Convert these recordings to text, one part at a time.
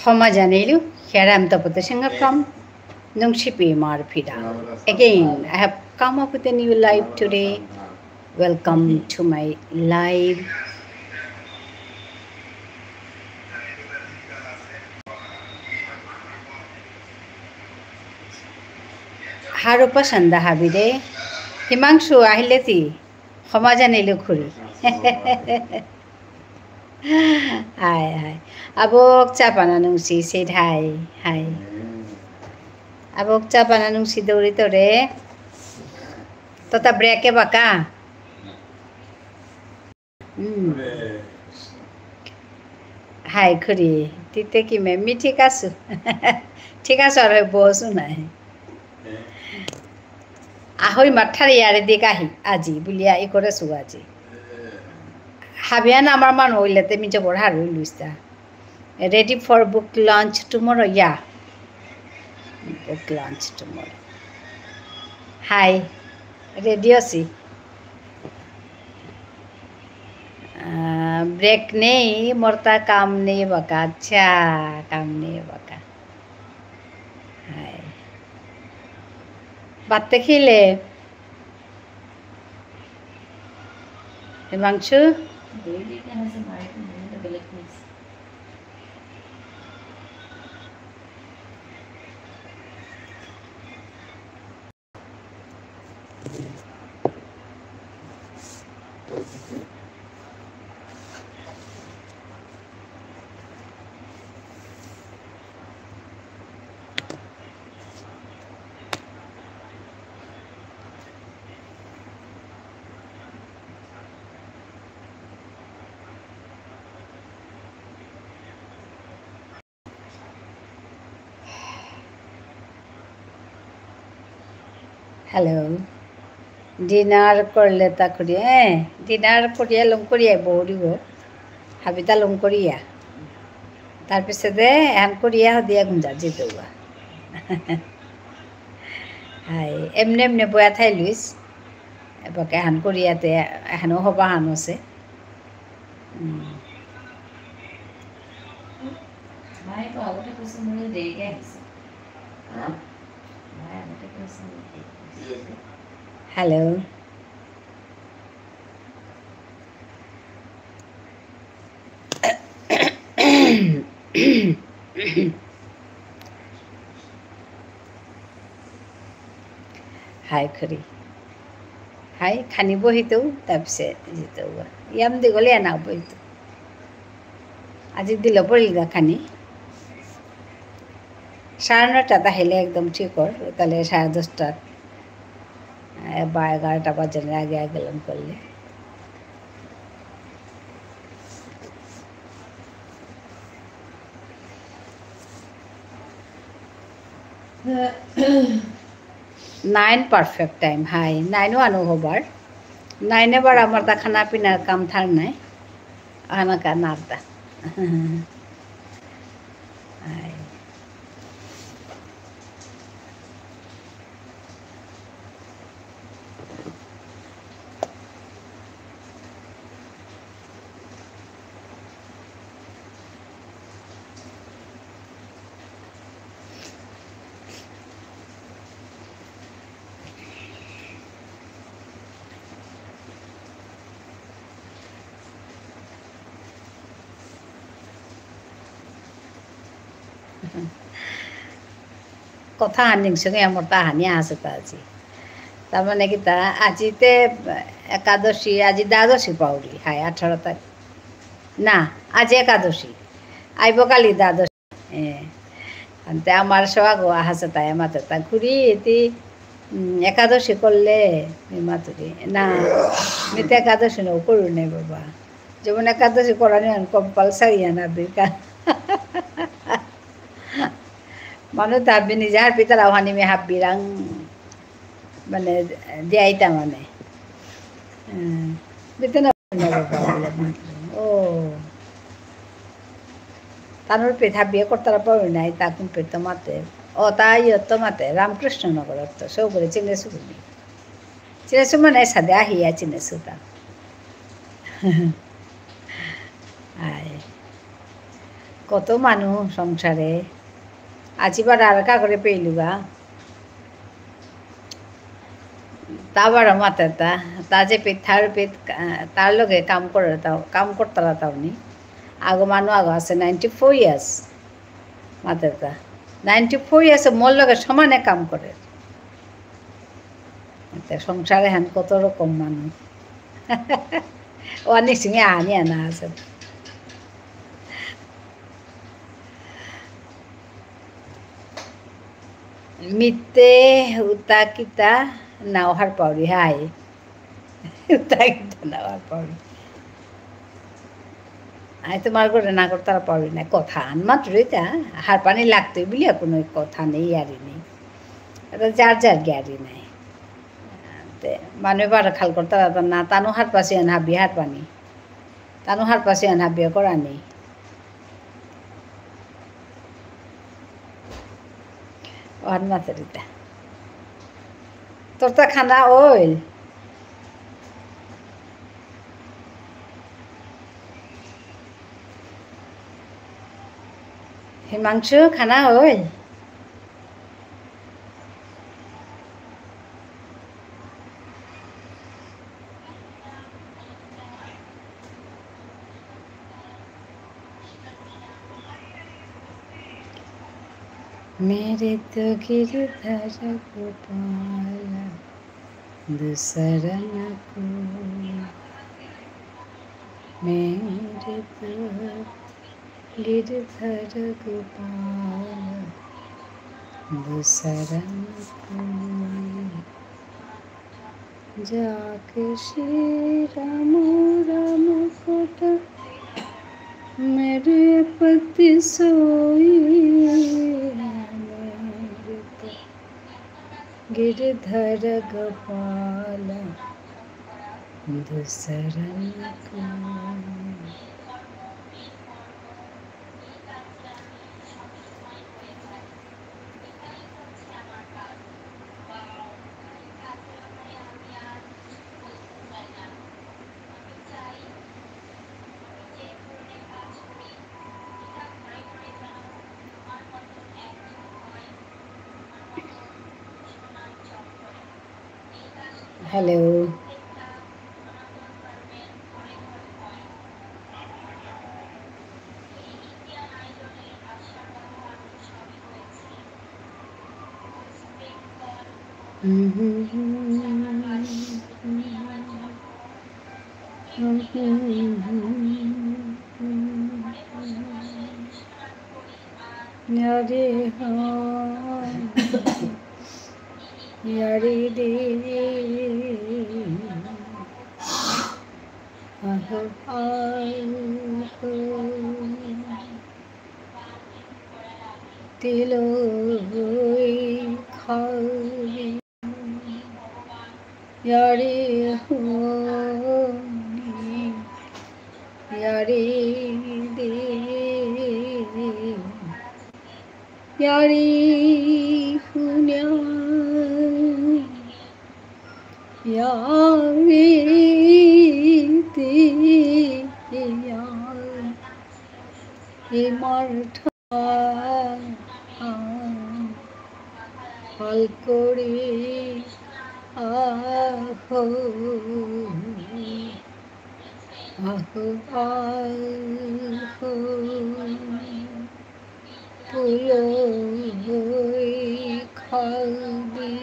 Homajanilu, here I am the singer from Nungshipi Marpida. Again, I have come up with a new live today. Welcome to my live. Haro pasanda habide. Himangshu ahileti. Homajanilu khuri. Hi. Abok chapana nungsi said hi. Hi. Abok chapana nungsi dori tore. Tota breke baka. Hi khuri. Tite ki me mi thikasu. Thikasu aru bosu nai. Ahoi mathari yare dikahi aji bulia ikore su aji. Habiana amar man oilete mi jabor haru luista. Ready for book launch tomorrow? Yeah. Book launch tomorrow. Hi. Radio si. Break नहीं मरता काम नहीं बका अच्छा काम नहीं बका हाय बातें खिले हिमांशु Hello. Dinner कर लेता करिए dinner करिए लोग करिए बोरी हो हाबिता लोग करिए तार पे से दे हम करिए हो दिया गुंजा जीतो हुआ हाय एमने बोया था लुइस बके हम करिए ते हनो हो बाहनों से माय को आगे कुछ मुझे दे गया हाँ माय आगे कुछ Hello. Hi, Kuri. Hi, khani bohi tu tab se jito hua. Yam de gole ana bohi tu. Aji dilo poril ga khani. Sarana ta hele ekdom thik kor. Tale 10:30 বা 11টা বাজে আগে গেলাম করলে নাইন পারফেক্ট টাইম হাই 9 আনো হবার 9 এবার আমার তা খানা পিনার কাম থার নাই আনাকা নারদা হাই কথা হানিং সঙ্গে আমার তা হানি আছে তা আজি তার মানে কি তা আজিতে একাদশী আজি দ্বাদশী পাউরি হাই 18 তারিখ না আজ একাদশী আইব কালি দ্বাদশী আনতে আমার সোয়াগ আছে তাই মাতে তা ঘুরি এটি একাদশী করলে মাতুরি না মিতে একাদশী নও করু নেই বাবা যেমন একাদশী করা নেই কম্পালসারি আনা দরকার মানুষ তাবি নিজে হার পিতার আহ্বানি মে হাবিরাং মানে দিয়াইতা মানে বেতনা ও তানোর পেট হাবিয়ে করতারা পাবে নাই তা কোন পেট মাতে তাই মাতে রামকৃষ্ণনগরত সৌগুলো চিনেছো তুমি চিনেছো মানে সাদে আহিয়া চিনেছো তা কত মানুষ সংসারে আজিবার আর কা করে পেইলুগা তাবার মাতে তা যে পেট তার লগে কাম করতারা তাওনি আগো মানুষ আগো আছে 94 ইয়ার্স মাতে 94 ইয়ার্সে মোর লগে সমানে কাম করে সংসারে হ্যান কত রকম মানুষ অনেক সঙ্গে আনা আছে মিতে উতা কিতা নাও হার পাউরি হাই উতা কিতা নাও হার পাউরি আমি তোমার করে না করতে পারি না কথা মাত্রই তা হার পানি লাগতোই বলি কোনো কথা নেই আরই নেই এটা যার গ্যারি নাই মানুষ বারো খাল করতে না তানু হার পাশে হাবি হার পানি তানু হার পাশে হাবিয়া করা নেই ওহার মাথারিতা তোর তা খানা ওইল হিমাংশু খানা ওইল मेरे तो गिरधर गोपाल दूसरा न कोई मेरे तो गिरधर गोपाल दूसरा न कोई जाके श्री राम राम कोटा मेरे पति सोई गिरधर गोपाल दूसरा न कोई हेलो यारे यारी दे आहो आहो तिलोई खाई यारी हो यारी दे यारी हुन्या यारी दे मार्था हल करे आहो आहो आहो पुलोई खाबी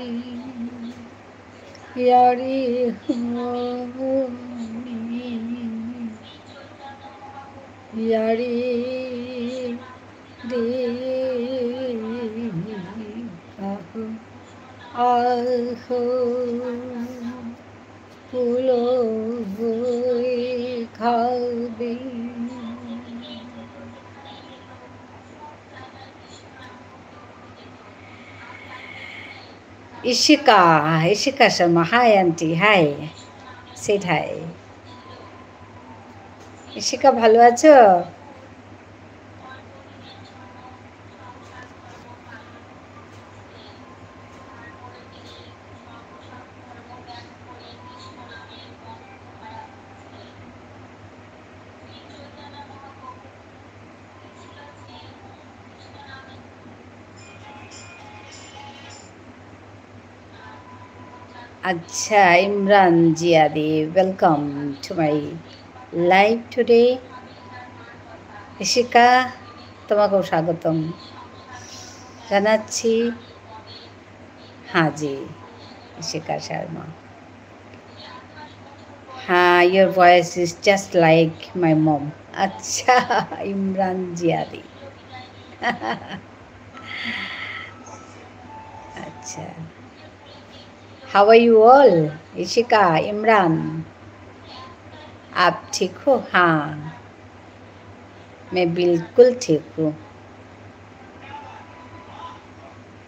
यारी होनी यारी दे आहो आहो पुलोई खाबी Ishika Sharma hi aunty hi set hi Ishika ভালো আছো আচ্ছা, Imran Ziyadi, welcome to my live today. Ishika, তোমাকেও স্বাগতম জানাচ্ছি। হ্যাঁ জি, ইশিকা শর্মা। হ্যাঁ, your voice is just like my mom. আচ্ছা, ইমরান জিয়াদি। अच्छा, how are you all? Ishika, Imran, आप ठीक हो? हाँ, मैं बिल्कुल ठीक हूँ।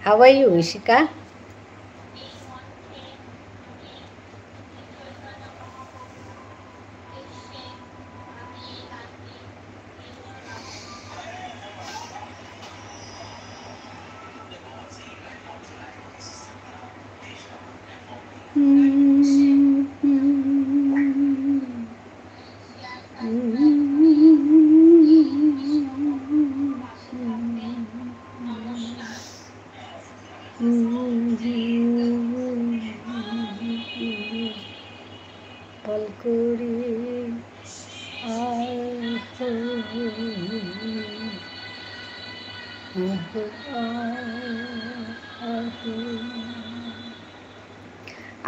How are you, Ishika?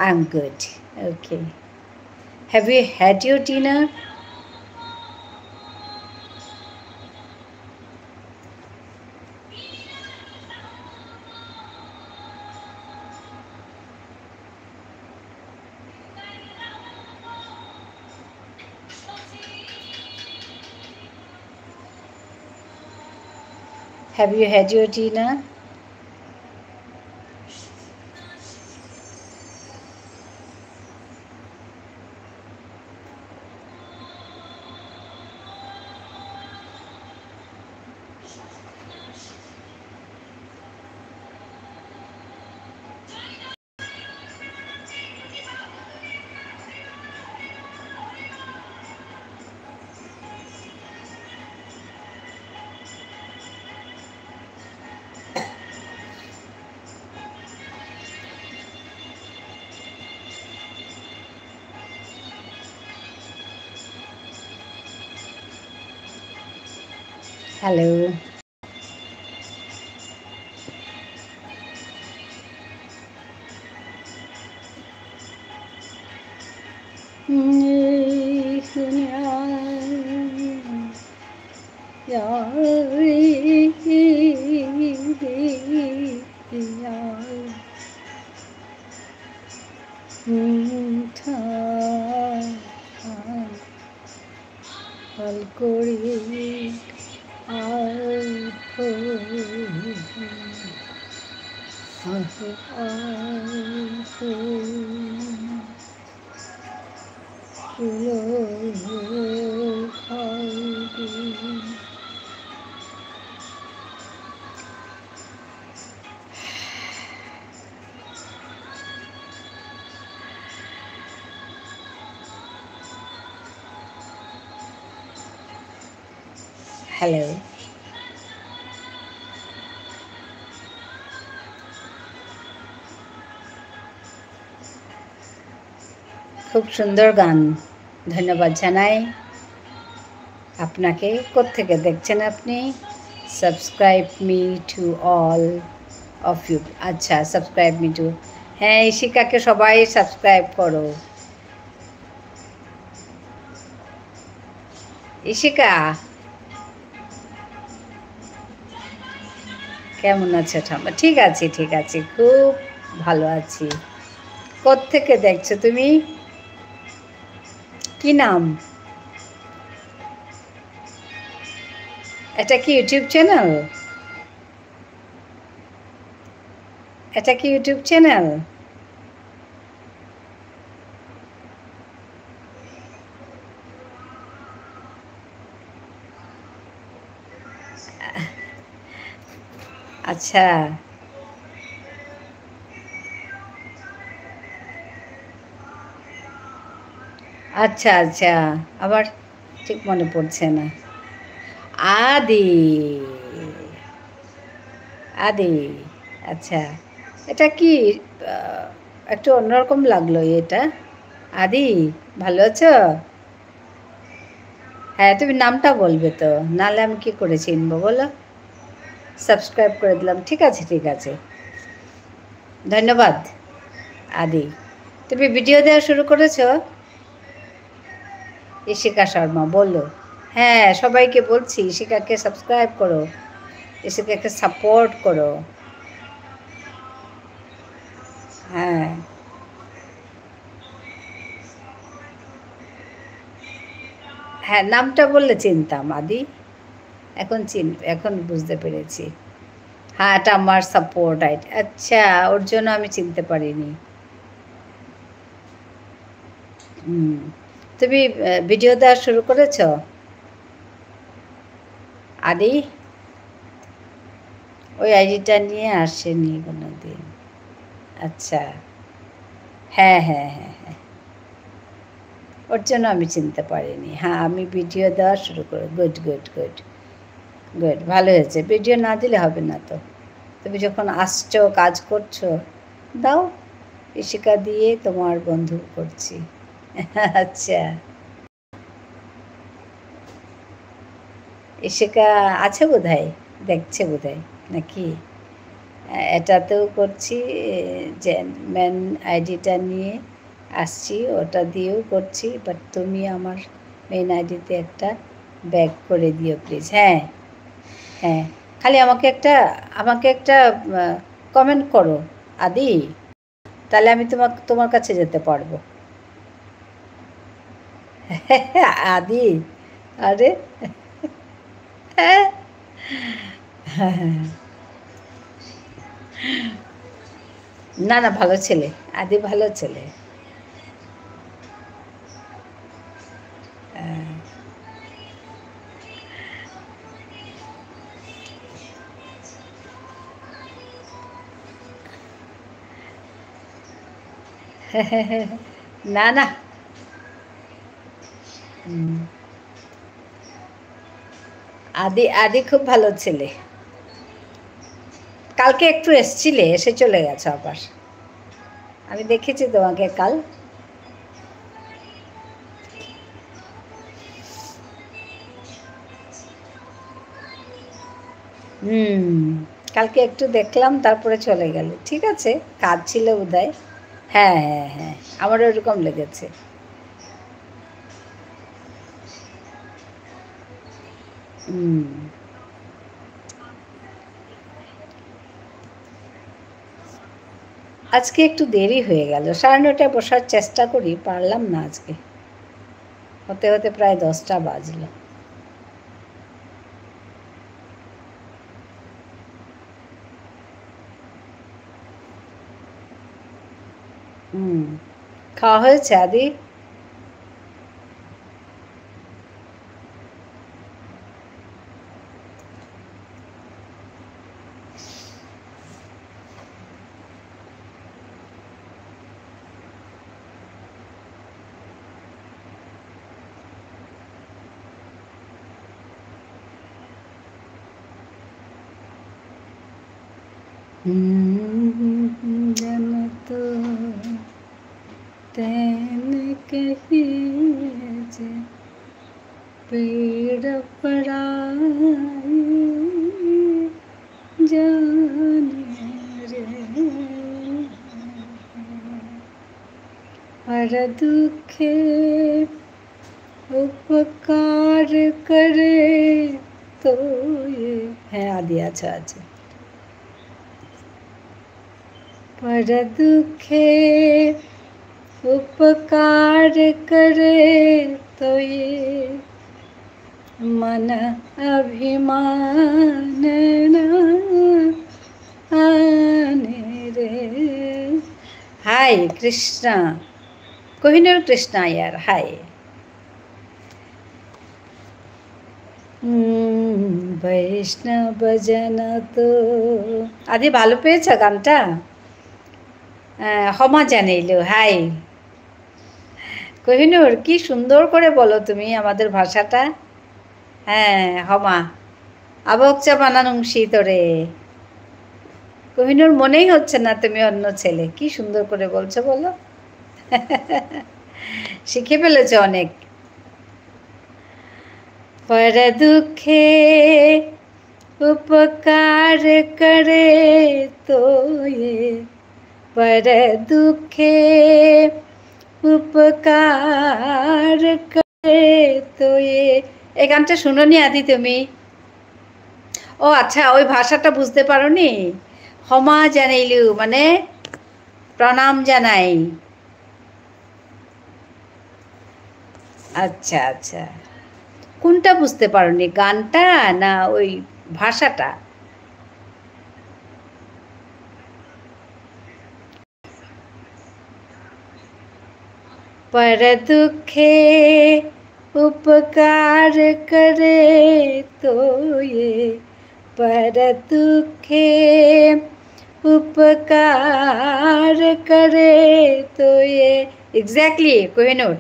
I'm good. Okay. Have you had your dinner? Have you had your dinner? Hello. Hello, খুব সুন্দর গান, ধন্যবাদ জানাই আপনাকে। কোত্থেকে দেখছেন আপনি? Subscribe me to all of you. আচ্ছা, সাবস্ক্রাইব মি টু, হ্যাঁ, ইশিকাকে সবাই সাবস্ক্রাইব করো। ইশিকা, কেমন আছো ঠাম্মা? ঠিক আছে, ঠিক আছে, খুব ভালো আছি। কোত্থেকে দেখছো তুমি? কি নাম? এটা কি ইউটিউব চ্যানেল? এটা কি ইউটিউব চ্যানেল? আচ্ছা, আচ্ছা, আচ্ছা, আবার ঠিক মনে পড়ছে না। আদি, আদি, আচ্ছা, এটা কি একটু অন্যরকম লাগলো এটা। আদি ভালো আছো? হ্যাঁ, তুমি নামটা বলবে তো, নাহলে আমি কী করে চিনবো বলো? সাবস্ক্রাইব করে দিলাম, ঠিক আছে ঠিক আছে, ধন্যবাদ। আদি, তুমি ভিডিও দেওয়া শুরু করেছো? ইশিকা শর্মা বললো। হ্যাঁ, সবাইকে বলছি ইশিকাকে সাবস্ক্রাইব করো, ইশিকাকে সাপোর্ট করো। হ্যাঁ হ্যাঁ, নামটা বললে চিনতাম আদি, এখন বুঝতে পেরেছি। হ্যাঁ, এটা আমার সাপোর্ট আইডি। আচ্ছা, ওর জন্য আমি চিনতে পারিনি। তুমি ভিডিও দেওয়া শুরু করেছ আদি? ওই আইডিটা নিয়ে আসেনি কোনো দিন। আচ্ছা, হ্যাঁ হ্যাঁ হ্যাঁ হ্যাঁ, ওর জন্য আমি চিনতে পারিনি। হ্যাঁ, আমি ভিডিও দেওয়া শুরু করি। গুড গুড গুড গুড, ভালো হয়েছে। ভিডিও না দিলে হবে না তো, তুমি যখন আসছো কাজ করছো দাও। ইশিকা দিয়ে তোমার বন্ধু করছি। আচ্ছা, ইশিকা আছে বোধহয়, দেখছে বোধহয় নাকি? এটাতেও করছি, যে মেন আইডিটা নিয়ে আসছি ওটা দিয়েও করছি, বাট তুমি আমার মেন আইডিতে একটা ব্যাক করে দিও প্লিজ। হ্যাঁ হ্যাঁ, খালি আমাকে একটা কমেন্ট করো আদি, তাহলে আমি তোমার কাছে যেতে পারবো। আদি, আরে হ্যাঁ না না, ভালো ছেলে, আদি ভালো ছেলে। না না, আদি আদি খুব ভালো ছেলে। কালকে একটু এসছিলে, এসে চলে গেছো আবার। আমি দেখেছি তোমাকে কাল। কালকে একটু দেখলাম, তারপরে চলে গেল। ঠিক আছে, কাজ ছিল বোধহয়। হ্যাঁ হ্যাঁ হ্যাঁ, আমারও এরকম লেগেছে। আজকে একটু দেরি হয়ে গেল, 9:30টায় বসার চেষ্টা করি, পারলাম না আজকে, হতে হতে প্রায় 10টা বাজলো। খাওয়া হয়েছে আদি? जन तो तैन कहिए जे पेड़ पराई जाने रे, हर दुखे उपकार करे तो ये है आदि। अच्छा अच्छा, पर दुखे उपकार करे तो ये मन अभिमान न आने रे। हाय कृष्णा, कोहिनूर कृष्णा यार, हाय। বৈষ্ণব জন তো আদি ভালো পেয়েছ গানটা? ক্ষমা জানাইল, হাই। কোহিনূর, কি সুন্দর করে বলো তুমি আমাদের ভাষাটা। হ্যাঁ, ক্ষমা আবকচা বানানুংশি তোরে। কোহিনূর মনেই হচ্ছে না তুমি অন্য ছেলে। কি সুন্দর করে বলছো বলো। শিখে ফেলেছো অনেক। पर दुखे उपकार करे तो ये पर दुखे উপকার করে তো এই গানটা শুনোনি আদি তুমি? ও আচ্ছা, ওই ভাষাটা বুঝতে পারোনি? ক্ষমা জানাইলু মানে প্রণাম জানাই। আচ্ছা আচ্ছা, কোনটা বুঝতে পারোনি, গানটা না ওই ভাষাটা? पर दुखे उपकार करे तो ये पर दुखे उपकार करे तो ये एग्जैक्टली कोहिनूर।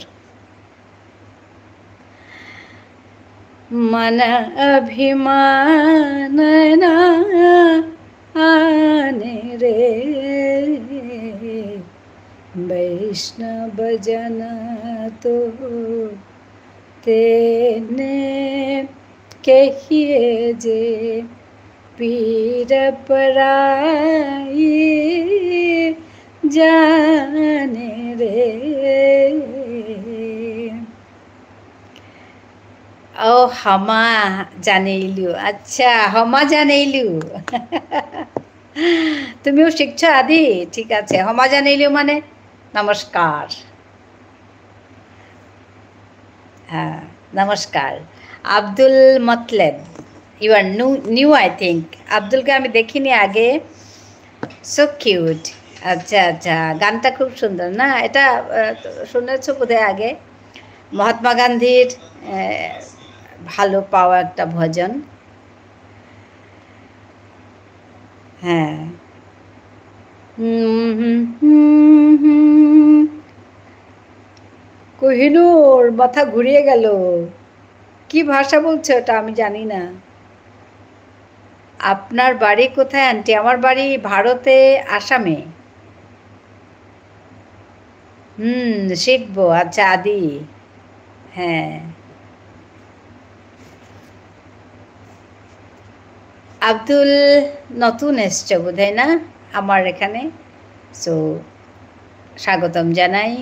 मन अभिमान ना आने रे वैष्णव जन तो तेने कहिए जे पीर पराई जाने रे। ও ক্ষমা জানাইলু, আচ্ছা ক্ষমা জানাইলু। তুমিও শিখছো আদি? ঠিক আছে, ক্ষমা জানাইলু মানে নমস্কার। হ্যাঁ নমস্কার। Abdul Matleb, you are new I think. আব্দুলকে আমি দেখিনি আগে। So cute. আচ্ছা আচ্ছা, গানটা খুব সুন্দর না? এটা শুনেছো বোধহয় আগে। মহাত্মা গান্ধীর ভালো পাওয়া একটা ভজন। হ্যাঁ কোহিনূর মাথা ঘুরিয়ে গেল। কি ভাষা বলছো এটা আমি জানি না। আপনার বাড়ি কোথায় আন্টি? আমার বাড়ি ভারতে, আসামে। শিখবো। আচ্ছা আদি, হ্যাঁ। আব্দুল নতুন এসছো বোধহয় না আমার এখানে, সো স্বাগতম জানাই।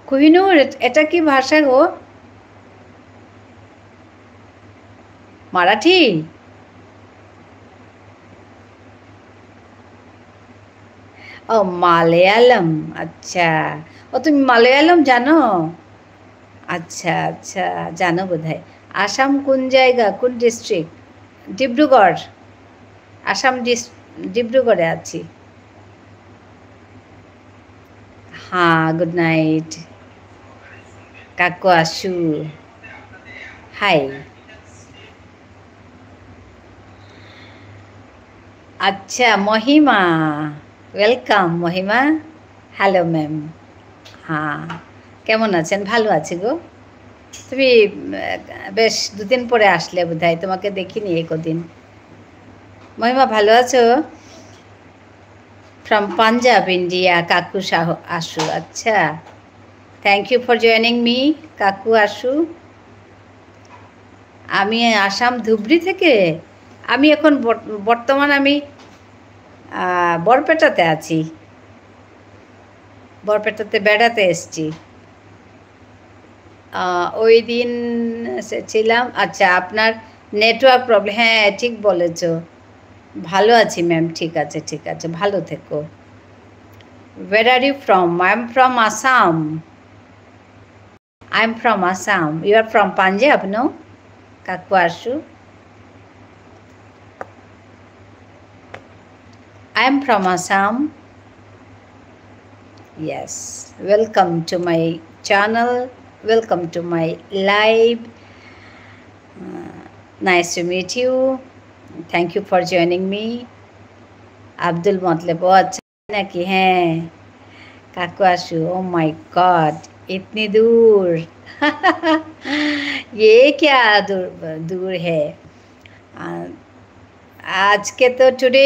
কোহিনূর এটা কি ভাষা গো? মারাঠি? ও মালয়ালম, আচ্ছা। ও তুমি মালয়ালম জানো? আচ্ছা আচ্ছা, জানো বোধহয়। আসাম কোন জায়গা, কোন ডিস্ট্রিক্ট? ডিব্রুগড়। আসাম ডিব্রুগড়ে আছি। হ্যাঁ, গুড নাইট কাকু আশু। হাই। আচ্ছা Mahima, welcome Mahima. Hello ma'am. হ্যাঁ কেমন আছেন? ভালো আছি গো। তুমি বেশ দুদিন পরে আসলে বোধহয়, তোমাকে দেখিনি এই কদিন। মহিমা ভালো আছো? ফ্রম পাঞ্জাব ইন্ডিয়া, কাকু আশু। আচ্ছা, thank you for joining me কাকু আশু। আমি আসাম ধুবড়ি থেকে। আমি এখন বর্তমান আমি বরপেটাতে আছি। বরপেটাতে বেড়াতে এসছি। ওই দিন ছিলাম। আচ্ছা, আপনার নেটওয়ার্ক প্রবলেম। হ্যাঁ ঠিক বলেছ। ভালো আছি ম্যাম। ঠিক আছে ঠিক আছে, ভালো থেকো। Where are you from? I am from Assam. I am from Assam. You are from Punjab, no? Kaku Ashu. I am from Assam. Yes. Welcome to my channel. Welcome to my live. Nice to meet you. Thank you for joining me. Abdul Matlab. Oh, अच्छा ना कि हैं काकू आशु। Oh my God, इतनी दूर। ये क्या दूर है? আজকে তো today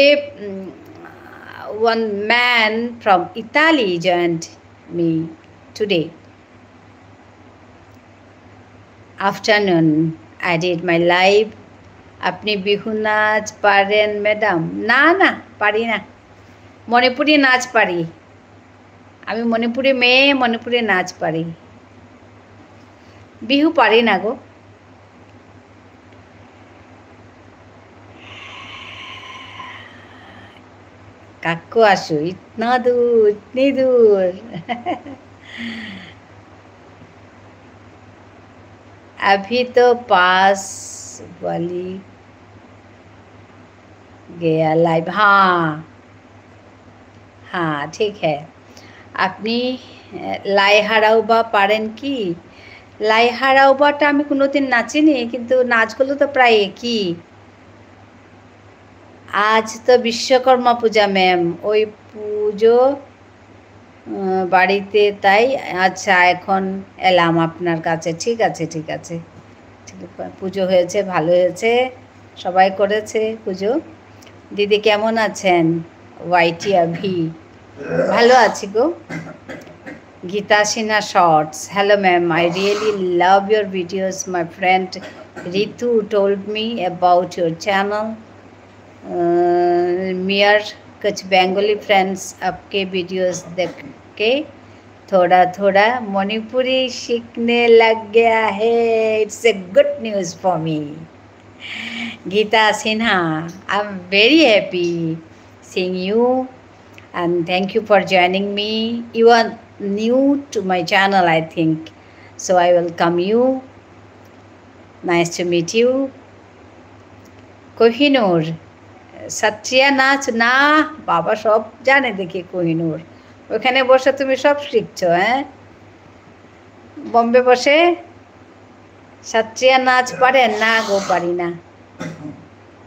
one man from Italy joined me today afternoon. I did my live. আপনি বিহু নাচ পারেন ম্যাডাম? না না, পারি না। মণিপুরি নাচ পারি, আমি মণিপুরি মেয়ে, মণিপুরি নাচ পারি, বিহু পারি না গো। काकू आशु, इतना दूर, इतनी दूर। अभी तो पास वाली गया लाइव। हाँ हाँ, ठीक है। আপনি লাই হারাউবা পারেন কি? লাই হারাউবাটা আমি কোনোদিন নাচিনি, কিন্তু নাচগুলো তো প্রায় একই। আজ তো বিশ্বকর্মা পূজা ম্যাম, ওই পুজো বাড়িতে, তাই। আচ্ছা, এখন এলাম আপনার কাছে। ঠিক আছে ঠিক আছে, পুজো হয়েছে, ভালো হয়েছে, সবাই করেছে পুজো। দিদি কেমন আছেন? ওয়াইটি আভি, ভালো আছি গো। Gita Sinha shorts, hello ma'am, I really love your videos. My friend Ritu told me about your channel. मेयर कुछ बेंगली फ्रेंड्स आपके वीडियोस देख के थोड़ा थोड़ा मणिपुरी सीखने लग गया है। It's a good news for me. Geeta Sinha, I am very happy seeing you and thank you for joining me. You are new to my channel, I think, so I welcome you. Nice to meet you. Kohinoor, Sattriya নাচ? না বাবা, সব জানে দেখি কোহিনূর। ওখানে বসে তুমি সব শিখছো? হ্যাঁ, বম্বে বসে সাত্রিয়া নাচ পারেন? না গো, পারি না।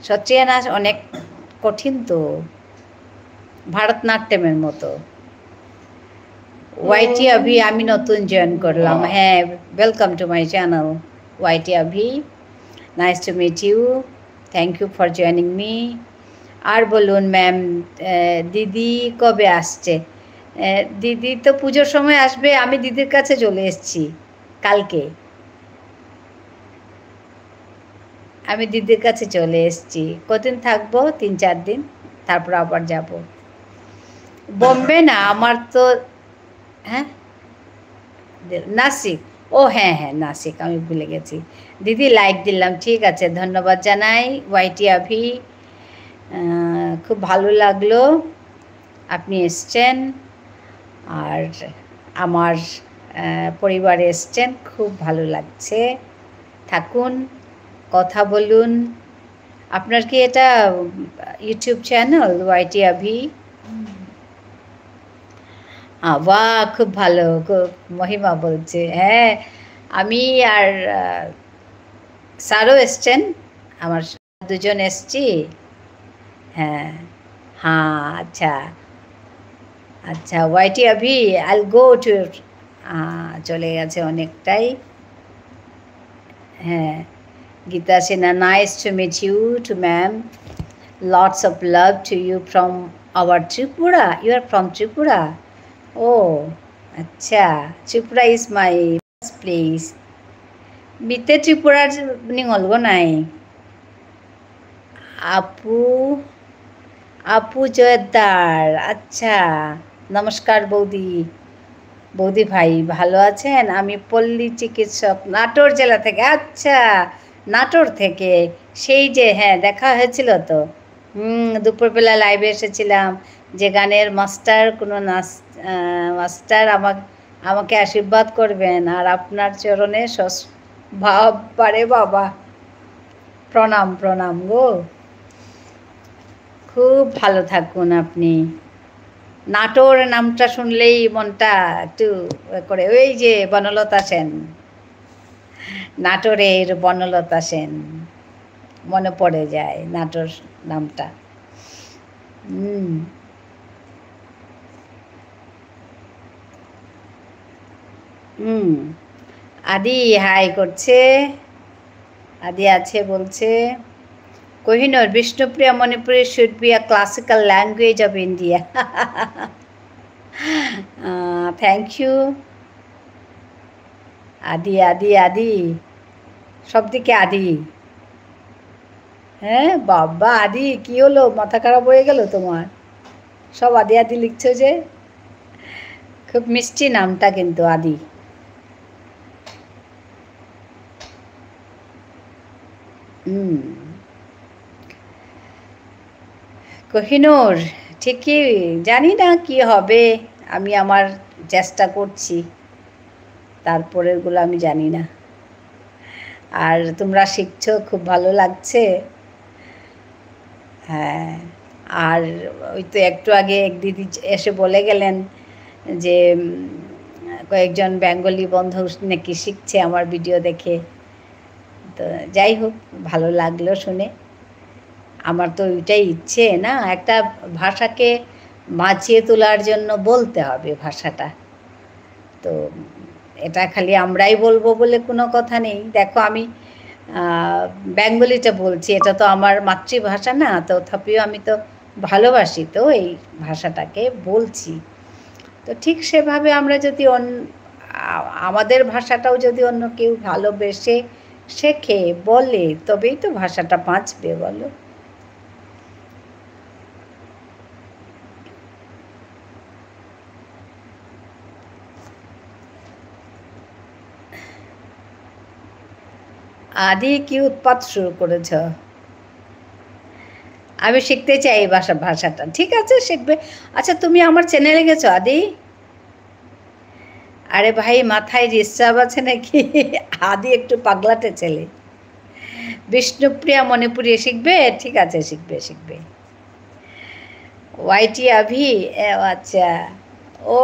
সাত্রিয়া নাচ অনেক কঠিন তো, ভারতনাট্যমের মতো। ওয়াইটি আভি, আমি নতুন জয়েন করলাম। হ্যাঁ, welcome to my channel YT Abhi. Nice to meet you, thank you for joining me. আর বলুন ম্যাম, দিদি কবে আসছে? দিদি তো পুজোর সময় আসবে, আমি দিদির কাছে চলে এসেছি কালকে। আমি দিদির কাছে চলে এসেছি। কদিন থাকবো? 3-4 দিন, তারপর আবার যাব। বম্বে না, আমার তো, হ্যাঁ নাসিক। ও হ্যাঁ হ্যাঁ, নাসিক, আমি ভুলে গেছি। দিদি লাইক দিলাম, ঠিক আছে, ধন্যবাদ জানাই ওয়াইটি আভি। খুব ভালো লাগলো আপনি এসছেন, আর আমার পরিবারে এসছেন, খুব ভালো লাগছে। থাকুন, কথা বলুন। আপনার কি এটা ইউটিউব চ্যানেল ওয়াইটি আভি? বাহ, খুব ভালো, খুব মহিমা বলছে। হ্যাঁ, আমি আর স্যারও এসছেন, আমার দুজন এসছি। হ্যাঁ হ্যাঁ, আচ্ছা আচ্ছা, ওয়াইটি আভি, আইল গো টু, চলে গেছে অনেকটাই। হ্যাঁ, Gita Sinha, nice to meet you too ma'am, lots of love to you from our Tripura. You are from Tripura? ও আচ্ছা, ত্রিপুরা ইজ মাই প্লেস। বিতে ত্রিপুরার নিঙলগো নাই। আপু, আপু জয়দার, আচ্ছা, নমস্কার বৌদি। বৌদি ভাই ভালো আছেন? আমি পল্লী চিকিৎসক, নাটোর জেলা থেকে। আচ্ছা, নাটোর থেকে, সেই যে, হ্যাঁ দেখা হয়েছিল তো। দুপুরবেলা লাইভে এসেছিলাম, যে গানের মাস্টার, কোনো নাচ মাস্টার আমাকে আশীর্বাদ করবেন, আর আপনার চরণে ভাব পারে বাবা, প্রণাম প্রণাম গো। খুব ভালো থাকুন আপনি। নাটোর নামটা শুনলেই মনটা একটু করে, ওই যে বনলতা সেন, নাটোরের বনলতা সেন মনে পড়ে যায় নাটোর নামটা। আদি হাই করছে, আদি আছে বলছে। Kohinoor, Vishnupriya Manipuri should be a classical language of India. Thank you. আদি আদি আদি সব দিকে আদি। হ্যাঁ বাবা, আদি কি হলো, মাথা খারাপ হয়ে গেল তোমার? সব আদি আদি লিখছো যে, খুব মিষ্টি নামটা কিন্তু আদি। কোহিনূর, ঠিকই, জানি না কি হবে, আমি আমার চেষ্টা করছি, তারপরেরগুলো আমি জানি না। আর তোমরা শিখছো, খুব ভালো লাগছে। হ্যাঁ, আর ওই তো একটু আগে এক দিদি এসে বলে গেলেন যে কয়েকজন বেঙ্গলি বন্ধু নাকি শিখছে আমার ভিডিও দেখে। তো যাই হোক, ভালো লাগলো শুনে। আমার তো ওইটাই ইচ্ছে না, একটা ভাষাকে বাঁচিয়ে তোলার জন্য বলতে হবে ভাষাটা। তো এটা খালি আমরাই বলবো বলে কোনো কথা নেই। দেখো আমি বেঙ্গলিটা বলছি, এটা তো আমার মাতৃভাষা না, তথাপিও আমি তো ভালোবাসি তো এই ভাষাটাকে বলছি। তো ঠিক সেভাবে আমরা যদি আমাদের ভাষাটাও যদি অন্য কেউ ভালোবেসে শেখে বলে, তবেই তো ভাষাটা বাঁচবে, বলো। আদি কি উৎপাত শুরু করেছ? আমি শিখতে চাই এই ভাষাটা। ঠিক আছে, শিখবে। আচ্ছা, তুমি আমার চ্যানেলে গেছো আদি? আরে ভাই, মাথায় ডিস্টার্ব আছে নাকি? আদি একটু পাগলাটে ছেলে। বিষ্ণুপ্রিয়া মণিপুরি শিখবে? ঠিক আছে, শিখবে শিখবে। ওয়াইটি আভি, আচ্ছা, ও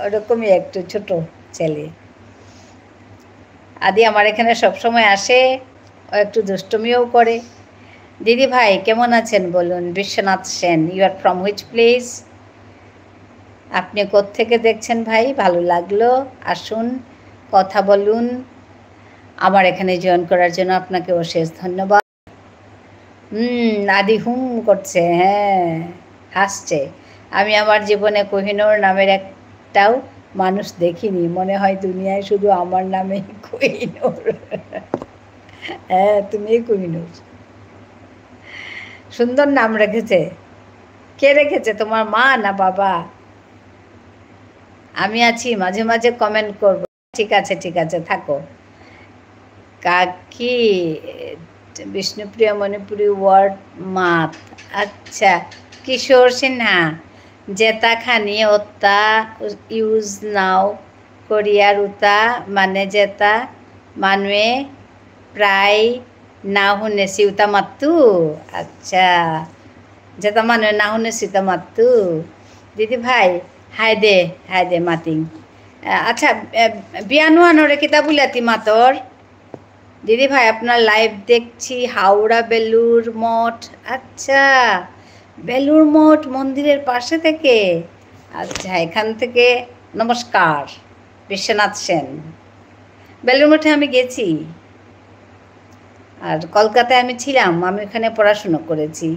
ওরকমই একটু ছোট ছেলে। আদি আমার এখানে সবসময় আসে, ও একটু দুষ্টমিও করে। দিদি ভাই কেমন আছেন বলুন? Biswanath Sen, you are from which place? আপনি কোত্থেকে দেখছেন ভাই? ভালো লাগলো, আসুন কথা বলুন। আমার এখানে জয়েন করার জন্য আপনাকে অশেষ ধন্যবাদ। আদি হুম করছে, হ্যাঁ হাসছে। আমি আমার জীবনে কোহিনূর নামের একটাও মানুষ দেখিনি, মনে হয় দুনিয়ায় শুধু আমার নামে কোহিনূর। হ্যাঁ, তুমিই কোহিনূর। সুন্দর নাম রেখেছে। কে রেখেছে, তোমার মা না বাবা? আমি আছি, মাঝে মাঝে কমেন্ট করব। ঠিক আছে ঠিক আছে, থাকো। কাকি, বিষ্ণুপ্রিয়া মণিপুরি ওয়ার্ড মাত, আচ্ছা। কিশোর সিনহা, জেতা খানি ওত্তা ইউজ নাও কোরিয়ার উতা মানে জেতা মানুয়ে প্রায় না শুনে চিউতা মাতু। আচ্ছা, জেতা মানুহে না শুনে চিউতা মাতু। দিদি ভাই হাই দে মাতিং। আচ্ছা, বিয়ানুয়ানরে কিতা বুলাতি মাতর? দিদি ভাই আপনার লাইভ দেখছি হাওড়া বেলুর মঠ। আচ্ছা, বেলুর মঠ মন্দিরের পাশে থেকে। আচ্ছা, এখান থেকে নমস্কার। বিশ্বনাথ সেন। বেলুর মঠে আমি গেছি, আর কলকাতায় আমি ছিলাম, আমি ওখানে পড়াশুনো করেছি।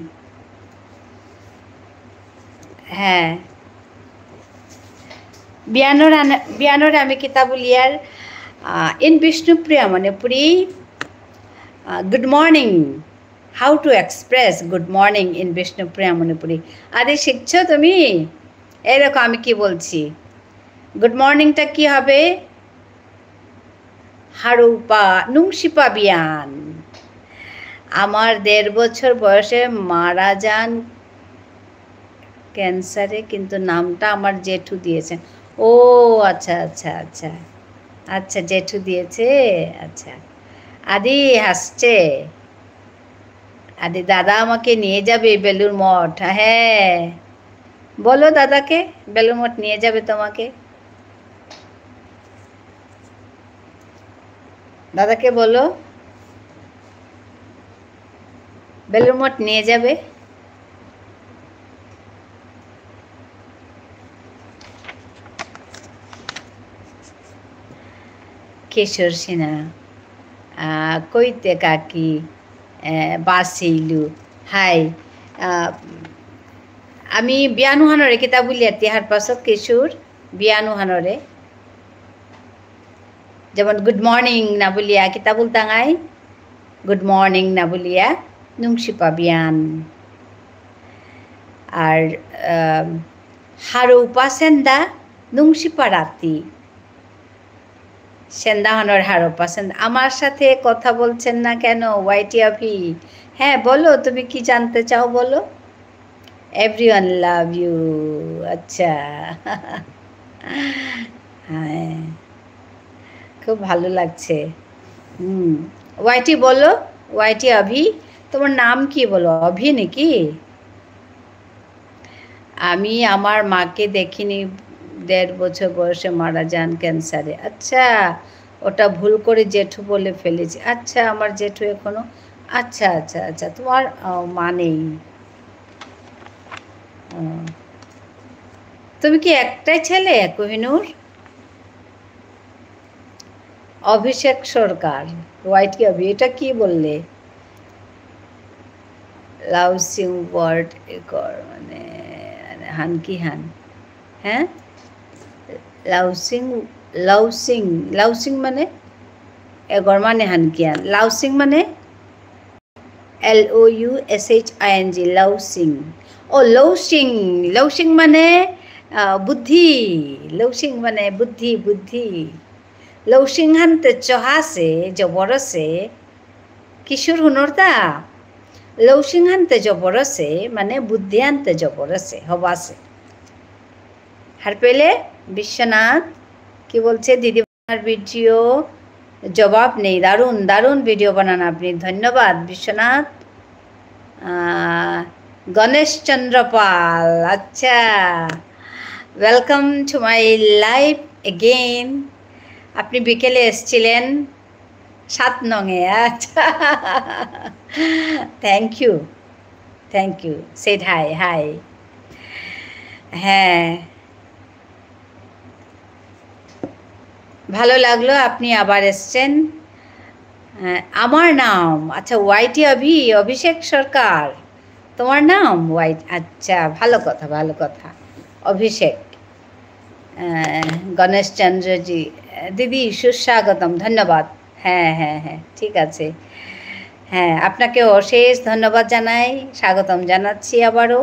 হ্যাঁ, বিয়ানোর আমি কিতাবুলিয়ার in Vishnupriya Manipuri, good morning. How to express good morning in Vishnupriya Manipuri? আরে শিখছো তুমি? এই দেখো আমি কি বলছি। গুড মর্নিংটা কি হবে? হারুপা নুংশিপা বিয়ান। আমার 1.5 বছর বয়সে মারা যান ক্যান্সারে, কিন্তু নামটা আমার জেঠু দিয়েছেন। ও আচ্ছা আচ্ছা আচ্ছা আচ্ছা, জেঠু দিয়েছে। আচ্ছা, আদি হাসছে। আদি দাদা আমাকে নিয়ে যাবে বেলুর মঠ। হ্যাঁ, বলো দাদাকে বেলুর মঠ নিয়ে যাবে তোমাকে। দাদাকে বলো বেলুর মঠ নিয়ে যাবে। কিশোর সিনহা, কইতে কাকি, বাচিলোঁ হাই আমি বিয়ানুহানৰে কিতাপ উলিয়াই অহাৰ পাছত কিশোৰ বিয়ানুহানৰে যেমন গুড মর্নিং না বলিয়া কিতাব উল্টাঙাই গুড মর্নিং না বলিয়া নুংসিপা বিয়ান আর হারৌপা সেন্দা নুংসিপা রাতি সেন্দাহানোর হারৌপা সেন্দা আমার সাথে কথা বলছেন না কেন ওয়াইটি আভি হ্যাঁ বলো তুমি কি জানতে চাও বলো এভরিওয়ান লাভ ইউ আচ্ছা হ্যাঁ খুব ভালো লাগছে ওয়াইটি বলো ওয়াইটি আভি তোমার নাম কি বলো অভি নাকি আমি আমার মাকে দেখিনি 1.5 বছর বয়সে মারা যান ক্যান্সারে আচ্ছা ওটা ভুল করে জেঠু বলে ফেলেছি আচ্ছা আমার জেঠু এখনো আচ্ছা আচ্ছা আচ্ছা তোমার মা নেই তুমি কি একটাই ছেলে কোহিনূর অভিষেক সরকার ওয়াইটি আভি এটা কি বললে লাউসিং ওয়ার্ড মানে হান কি হান হ্যাঁ লাউসিং লাউসিং লাউসিং মানে এগর মানে হান কি হান লাউসিং মানে LOUSHING লাউসিং ও লৌসিং লৌসিং মানে বুদ্ধি লৌসিং মানে বুদ্ধি বুদ্ধি লৌসিং হানতে চহাসে জবরসে কিশোর হুনরতা লৌসিং হানতে জবরসে মানে বুদ্ধি আনতে জবরসে হবাসে হার পেলে বিশ্বনাথ কি বলছে দিদি ভিডিও জবাব নেই দারুণ দারুণ ভিডিও বানান আপনি ধন্যবাদ বিশ্বনাথ গণেশ চন্দ্র পাল আচ্ছা welcome to my live again আপনি বিকেলে এসেছিলেন 7 নঙে আচ্ছা thank you said hi hi হ্যাঁ ভালো লাগলো আপনি আবার এসছেন আমার নাম আচ্ছা ওয়াইটি আভি অভিষেক সরকার তোমার নাম ওয়াইট আচ্ছা ভালো কথা অভিষেক গণেশ চন্দ্রজি দিদি সুস্বাগতম ধন্যবাদ হ্যাঁ হ্যাঁ হ্যাঁ ঠিক আছে হ্যাঁ আপনাকে অশেষ ধন্যবাদ জানাই স্বাগতম জানাচ্ছি আবারও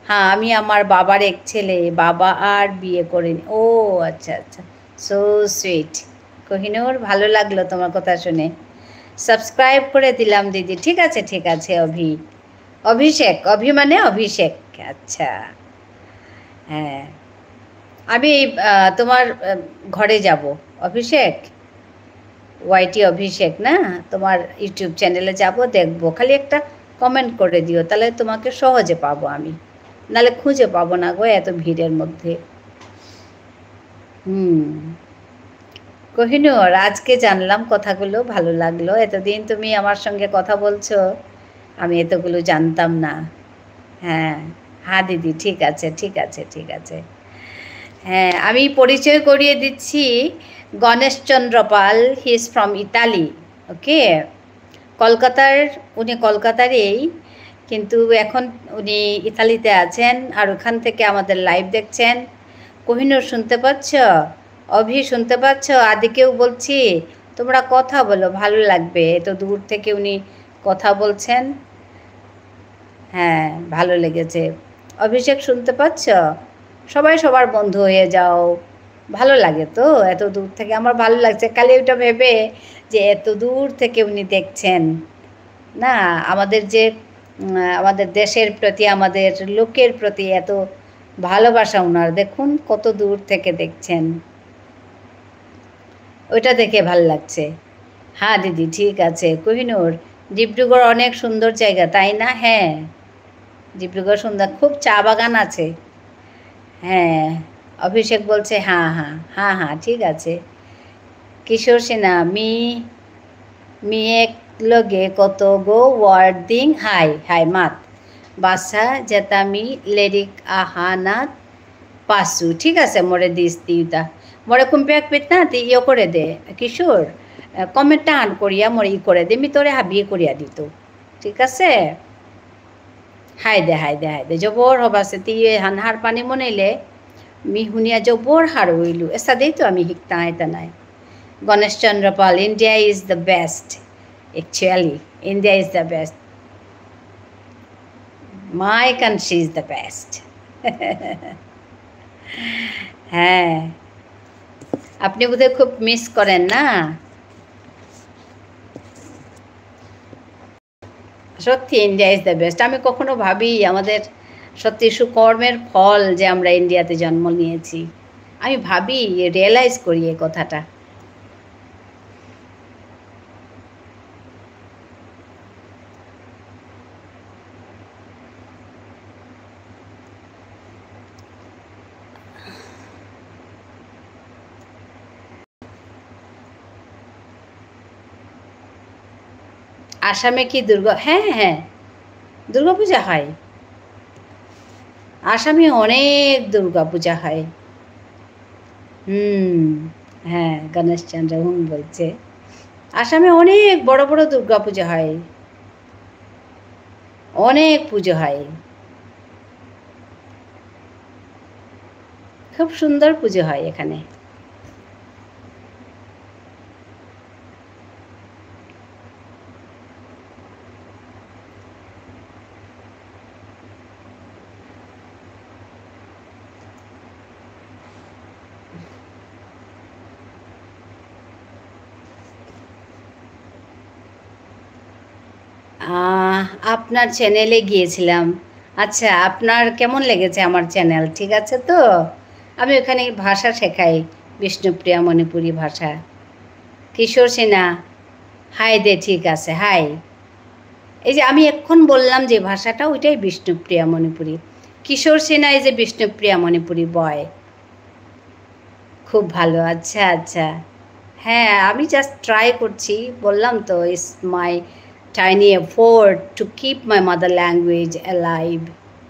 হ্যাঁ আমি আমার বাবার এক ছেলে বাবা আর বিয়ে করেনি ও আচ্ছা আচ্ছা সো সুইট কোহিনূর ভালো লাগলো তোমার কথা শুনে সাবস্ক্রাইব করে দিলাম দিদি ঠিক আছে অভিষেক অভি মানে অভিষেক আচ্ছা হ্যাঁ আমি তোমার ঘরে যাব অভিষেক ওয়াইটি অভিষেক না তোমার ইউটিউব চ্যানেলে যাব দেখবো খালি একটা কমেন্ট করে দিও তাহলে তোমাকে সহজে পাবো আমি নাহলে খুঁজে পাবো না গো এত ভিড়ের মধ্যে কোহিনূর আজকে জানলাম কথাগুলো ভালো লাগলো এতদিন তুমি আমার সঙ্গে কথা বলছো আমি এতগুলো জানতাম না হ্যাঁ দিদি ঠিক আছে হ্যাঁ আমি পরিচয় করিয়ে দিচ্ছি গণেশ চন্দ্র পাল হি ইজ ফ্রম ইতালি ওকে উনি কলকাতারই কিন্তু এখন উনি ইতালিতে আছেন আর ওখান থেকে আমাদের লাইভ দেখছেন কোহিনূর শুনতে পাচ্ছ অভি শুনতে পাচ্ছ আদিকেও বলছি তোমরা কথা বলো ভালো লাগবে এত দূর থেকে উনি কথা বলছেন হ্যাঁ ভালো লেগেছে অভিষেক শুনতে পাচ্ছ সবাই সবার বন্ধু হয়ে যাও ভালো লাগে তো এত দূর থেকে আমার ভালো লাগছে খালি ওইটা ভেবে যে এত দূর থেকে উনি দেখছেন না আমাদের দেশের প্রতি আমাদের লোকের প্রতি এত ভালোবাসা ওনার দেখুন কত দূর থেকে দেখছেন ওইটা দেখে ভালো লাগছে হ্যাঁ দিদি ঠিক আছে কোহিনূর ডিব্রুগড় অনেক সুন্দর জায়গা তাই না হ্যাঁ ডিব্রুগড় সুন্দর খুব চা বাগান আছে হ্যাঁ অভিষেক বলছে হ্যাঁ ঠিক আছে কিশোর সিনহা এক লগে কত গো ওয়ার্ডিং হাই মাত বাসা জেতামি লেরিক আহানাত পাসু ঠিক আছে মোরে দিস দিউতা মোরে কুম্পিয়াক পেতা তি ইয়ে করে দে কিশোর কমেন্টটা আন করিয়া মোরে ই করে দে মি তোরে হাবিয়ে করিয়া দিত ঠিক আছে হাই দে জবৰ হবাছে তিয়ে হানহাৰ পানী মনাইলে মিহুনিয়া জবৰ হার হইলু এসা দেই তো আমি শিকতা আইতা নাই Ganesh Chandra Pal India is the best actually India is the best my country is the best হ্যাঁ আপনি বোধহয় খুব মিস করেন না সত্যি ইন্ডিয়া ইজ দ্য বেস্ট আমি কখনো ভাবি আমাদের সত্যি সুকর্মের ফল যে আমরা ইন্ডিয়াতে জন্ম নিয়েছি আমি ভাবি রিয়েলাইজ করি এই কথাটা আসামে কি হ্যাঁ দুর্গাপূজা হয় আসামে অনেক দুর্গাপূজা হয় হ্যাঁ গণেশচন্দ্র বলছে আসামে অনেক বড় বড় দুর্গাপূজা হয় অনেক পুজো হয় খুব সুন্দর পুজো হয় এখানে আপনার চ্যানেলে গিয়েছিলাম আচ্ছা আপনার কেমন লেগেছে আমার চ্যানেল ঠিক আছে তো আমি ওখানে ভাষা শেখাই বিষ্ণুপ্রিয়া মণিপুরি ভাষা কিশোর সিনহা হাই দে ঠিক আছে হাই এই যে আমি এক্ষণ বললাম যে ভাষাটা ওইটাই বিষ্ণুপ্রিয়া মণিপুরি কিশোর সিনহা এই যে বিষ্ণুপ্রিয়া মণিপুরি বয় খুব ভালো আচ্ছা হ্যাঁ আমি জাস্ট ট্রাই করছি বললাম তো it's my tiny effort to keep my mother language alive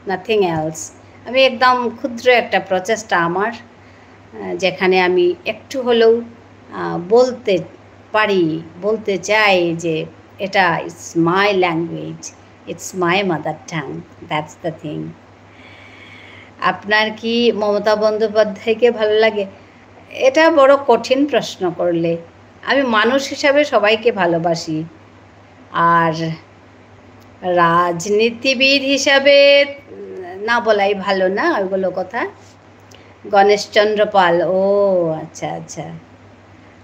nothing else আমি একদম ক্ষুদ্র একটা প্রচেষ্টা আমার যেখানে আমি একটু হলেও বলতে পারি বলতে চাই যে এটা it's my language it's my mother tongue that's the thing আপনার কি মমতা বন্দ্যোপাধ্যায়কে ভালো লাগে এটা বড় কঠিন প্রশ্ন করলে আমি মানুষ হিসাবে সবাইকে ভালোবাসি আর রাজনীতিবিদ হিসাবে না বলাই ভালো না ওইগুলো কথা গণেশচন্দ্র পাল ও আচ্ছা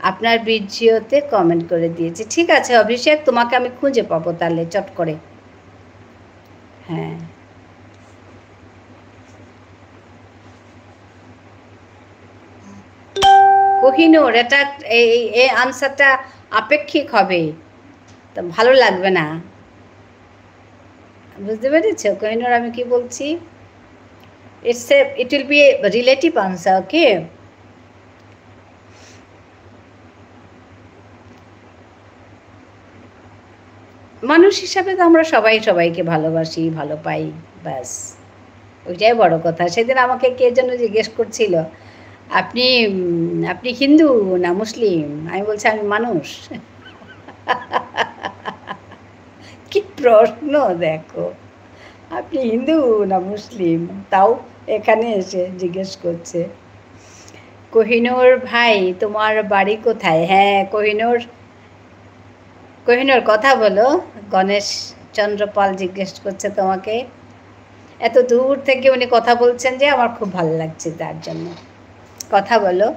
আপনার ভিডিওতে কমেন্ট করে দিয়েছি ঠিক আছে অভিষেক তোমাকে আমি খুঁজে পাবো তাহলে চট করে হ্যাঁ কোহিনূর এটা এই আনসারটা আপেক্ষিক হবে তো ভালো লাগবে না বুঝতে পেরেছ কোহিনূর আমি কি বলছি it will B A relative answer okay মানুষ হিসাবে তো আমরা সবাইকে ভালোবাসি ভালো পাই ব্যাস ওইটাই বড় কথা সেদিন আমাকে কে যেন জিজ্ঞেস করছিল আপনি আপনি হিন্দু না মুসলিম আমি বলছি আমি মানুষ কি প্রশ্ন দেখো আপনি হিন্দু না মুসলিম তাও এখানে এসে জিজ্ঞেস করছে কোহিনূর ভাই তোমার বাড়ি কোথায় হ্যাঁ কোহিনূর কথা বলো গণেশ চন্দ্র পাল জিজ্ঞেস করছে তোমাকে এত দূর থেকে উনি কথা বলছেন যে আমার খুব ভালো লাগছে তার জন্য কথা বলো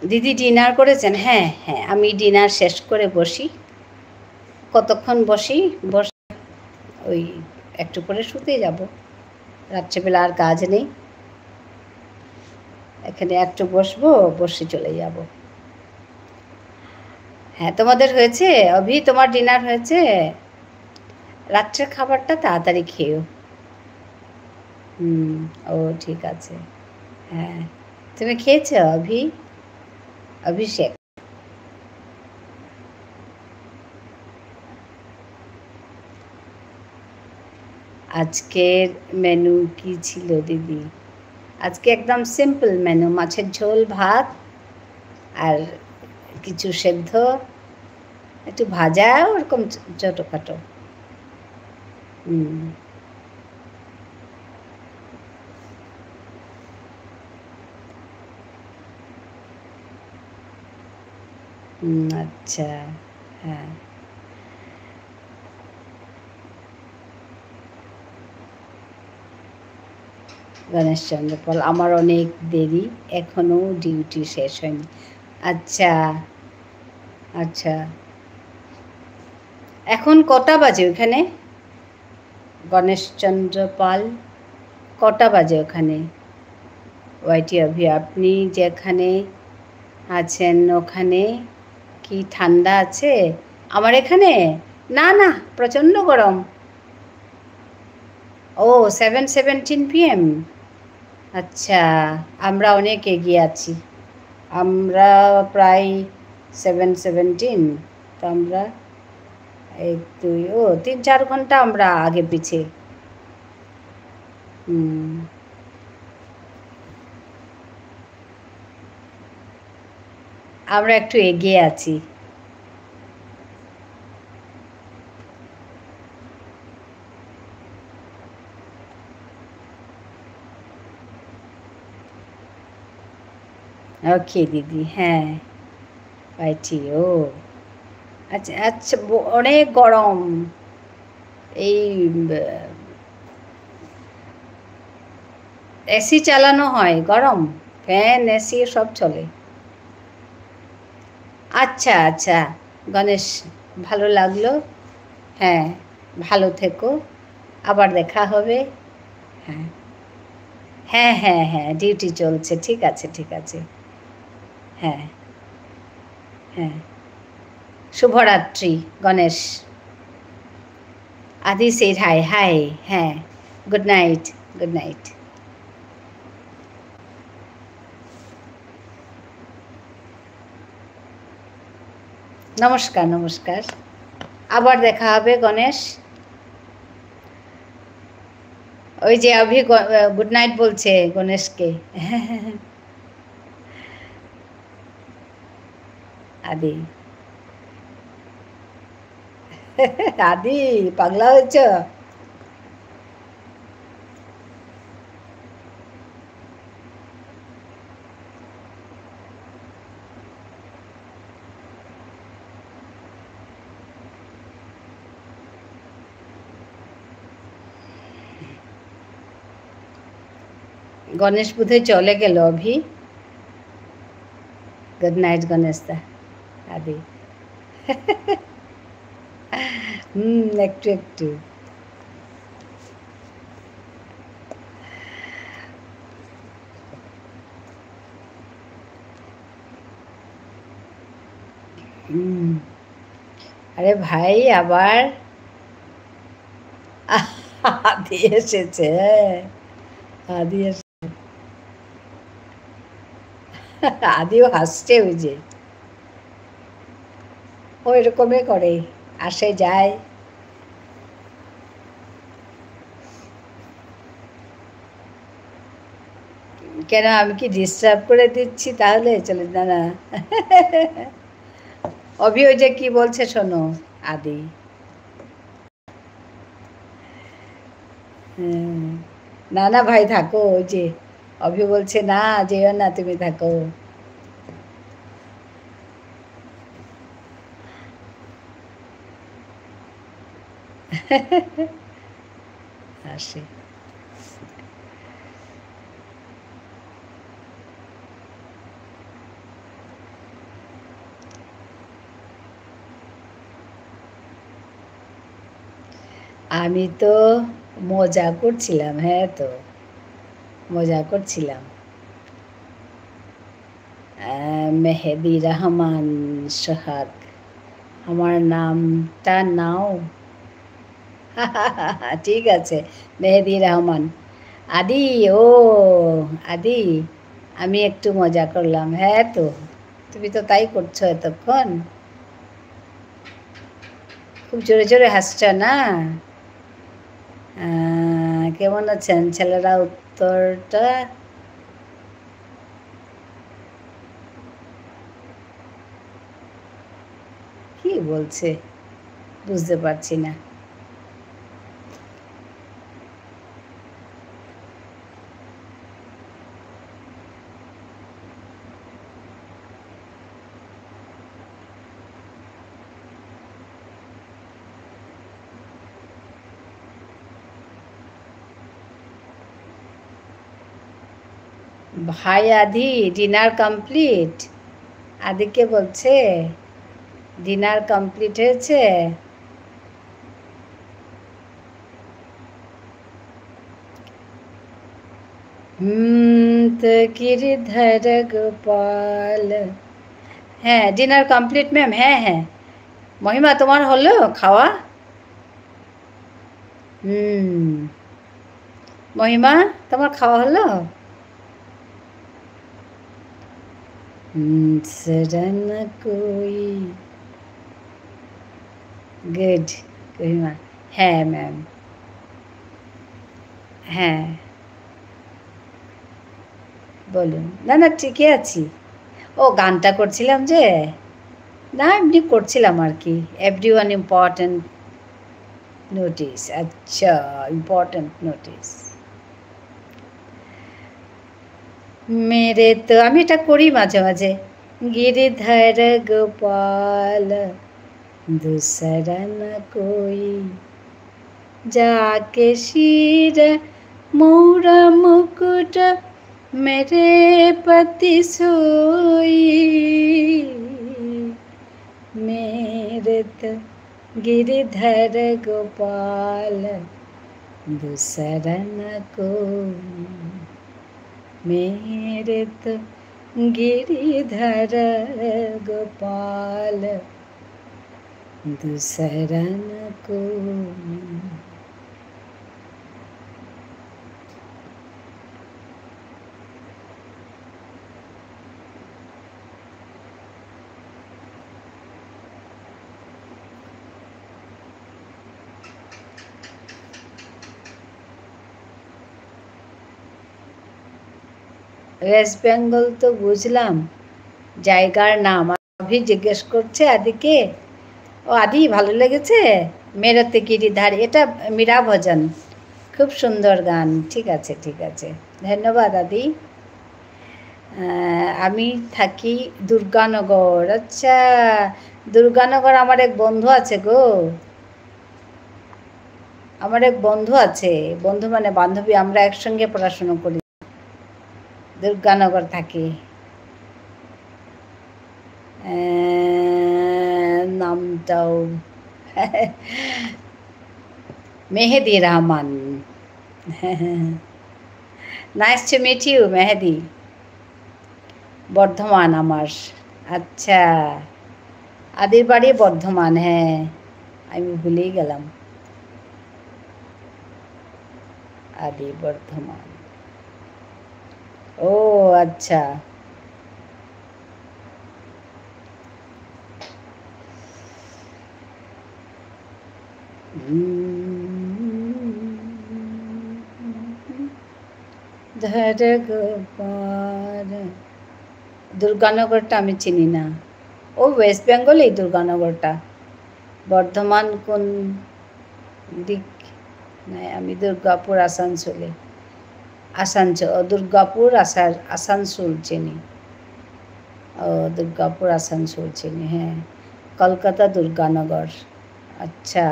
দিদি ডিনার করেছেন হ্যাঁ আমি ডিনার শেষ করে বসি কতক্ষণ বসি ওই একটু করে শুতে যাব রাত্রেবেলা আর কাজ নেই এখানে একটু বসে চলে যাব হ্যাঁ তোমাদের হয়েছে অভি তোমার ডিনার হয়েছে রাত্রের খাবারটা তাড়াতাড়ি খেও ও ঠিক আছে হ্যাঁ তুমি খেয়েছো অভিষেক আজকের মেনু কি ছিল দিদি? আজকে একদম সিম্পল মেনু, মাছের ঝোল, ভাত আর কিছু সেদ্ধ, একটু ভাজা, ওরকম ছোটোখাটো। আচ্ছা, হ্যাঁ। গণেশচন্দ্র পাল, আমার অনেক দেরি, এখনও ডিউটি শেষ হয়নি। আচ্ছা আচ্ছা, এখন কটা বাজে ওখানে? গণেশচন্দ্র পাল, কটা বাজে ওখানে? ওয়াইটি অভি, আপনি যেখানে আছেন ওখানে কি ঠান্ডা আছে? আমার এখানে না না, প্রচণ্ড গরম। ও 7:17 PM। আচ্ছা, আমরা অনেক এগিয়ে আছি। আমরা প্রায় 7:17, তো আমরা 3-4 ঘন্টা আমরা আগে পিছিয়ে। আমরা একটু এগিয়ে আছি। ওকে দিদি, হ্যাঁ পাইছি। ও আচ্ছা আচ্ছা, অনেক গরম। এই এসি চালানো হয়, গরম ফ্যান এসি সব চলে। আচ্ছা আচ্ছা গণেশ, ভালো লাগলো। হ্যাঁ, ভালো থেকো, আবার দেখা হবে। হ্যাঁ হ্যাঁ হ্যাঁ হ্যাঁ, ডিউটি চলছে, ঠিক আছে ঠিক আছে। হ্যাঁ হ্যাঁ, শুভরাত্রি গণেশ। আদি সেড হাই হাই, হ্যাঁ, গুড নাইট, গুড নাইট। নমস্কার নমস্কার, আবার দেখা হবে গণেশ। ওই যে অভি গুড নাইট বলছে গণেশকে। আদি আদি পাগলা হয়েছ? গণেশ বোধহয় চলে গেল অভি। গুড নাইট গণেশ দা। আদি একটু একটু। আরে ভাই, আবার আদি এসেছে, আদি এসেছে। আদিও হাসছে, ওই যে ও এরকমই করে, আসে যায়। কেন, আমি কি ডিস্টার্ব করে দিচ্ছি? তাহলে চলে না না। অভি ওই যে কি বলছে শোনো, আদি। না না ভাই, থাকো। ওই যে অভি বলছে না, যেও না, তুমি থাকো। আসে। আমি তো মজা করছিলাম, হ্যাঁ তো মজা করছিলাম। মেহেদি রহমান সোহাগ, আমার নামটা নাও। ঠিক আছে, মেহেদি রহমান। আদি, ও আদি, আমি একটু মজা করলাম। হ্যাঁ তো, তুমি তো তাই করছো এতক্ষণ, খুব জোরে জোরে হাসছ না? কেমন আছেন ছেলেরা? উত্তরটা কি বলছে বুঝতে পারছি না। ভাই আদি ডিনার কমপ্লিট? আদিকে বলছে ডিনার কমপ্লিট হয়েছে? তো গিরিধর গোপাল। হ্যাঁ ডিনার কমপ্লিট ম্যাম। হ্যাঁ হ্যাঁ মহিমা তোমার হলো খাওয়া? মহিমা তোমার খাওয়া হলো? शरण कोई गुड মহিমা। হ্যাঁ ম্যাম। হ্যাঁ বলুন। না না ঠিকই আছি। ও গানটা করছিলাম যে, না এমনি করছিলাম আর কি। Everyone important notice. আচ্ছা ইম্পর্টেন্ট নোটিস। মেরে তো আমি এটা করি মাঝে মাঝে। गिरधर गोपाल दूसरा न कोई जाके शीर मोरा मुकुट मेरे पति सोई मेरे तो गिरधर गोपाल दूसरा न कोई मेरे तो गिरिधर गोपाल दूसरा न कोई। ওয়েস্ট বেঙ্গল তো বুঝলাম, জায়গার নাম। আভি জিজ্ঞেস করছে আদিকে। ও আদি ভালো লেগেছে মেরতে গিরিধার, এটা মীরা ভজন, খুব সুন্দর গান। ঠিক আছে ঠিক আছে, ধন্যবাদ আদি। আমি থাকি দুর্গানগর। আচ্ছা দুর্গানগর আমার এক বন্ধু আছে গো, আমার এক বন্ধু আছে, বন্ধু মানে বান্ধবী, আমরা একসঙ্গে পড়াশুনো করি, দুর্গানগর থাকি। নামটাও Mehedi Rahman. Nice to meet you Mehedi. Bardhaman আমার। আচ্ছা আদির বাড়ি বর্ধমান। হ্যাঁ আমি ভুলেই গেলাম, আদি বর্ধমান। ও আচ্ছা ধর গোপাল। দুর্গানগরটা আমি চিনি না, ও ওয়েস্ট বেঙ্গলেই দুর্গানগরটা। বর্ধমান কোন দিক? না আমি দুর্গাপুর আসানসোলে, আসানসোল দুর্গাপুর আসানসোল চিনি। ও দুর্গাপুর আসানসোল চিনি। হ্যাঁ কলকাতা দুর্গানগর। আচ্ছা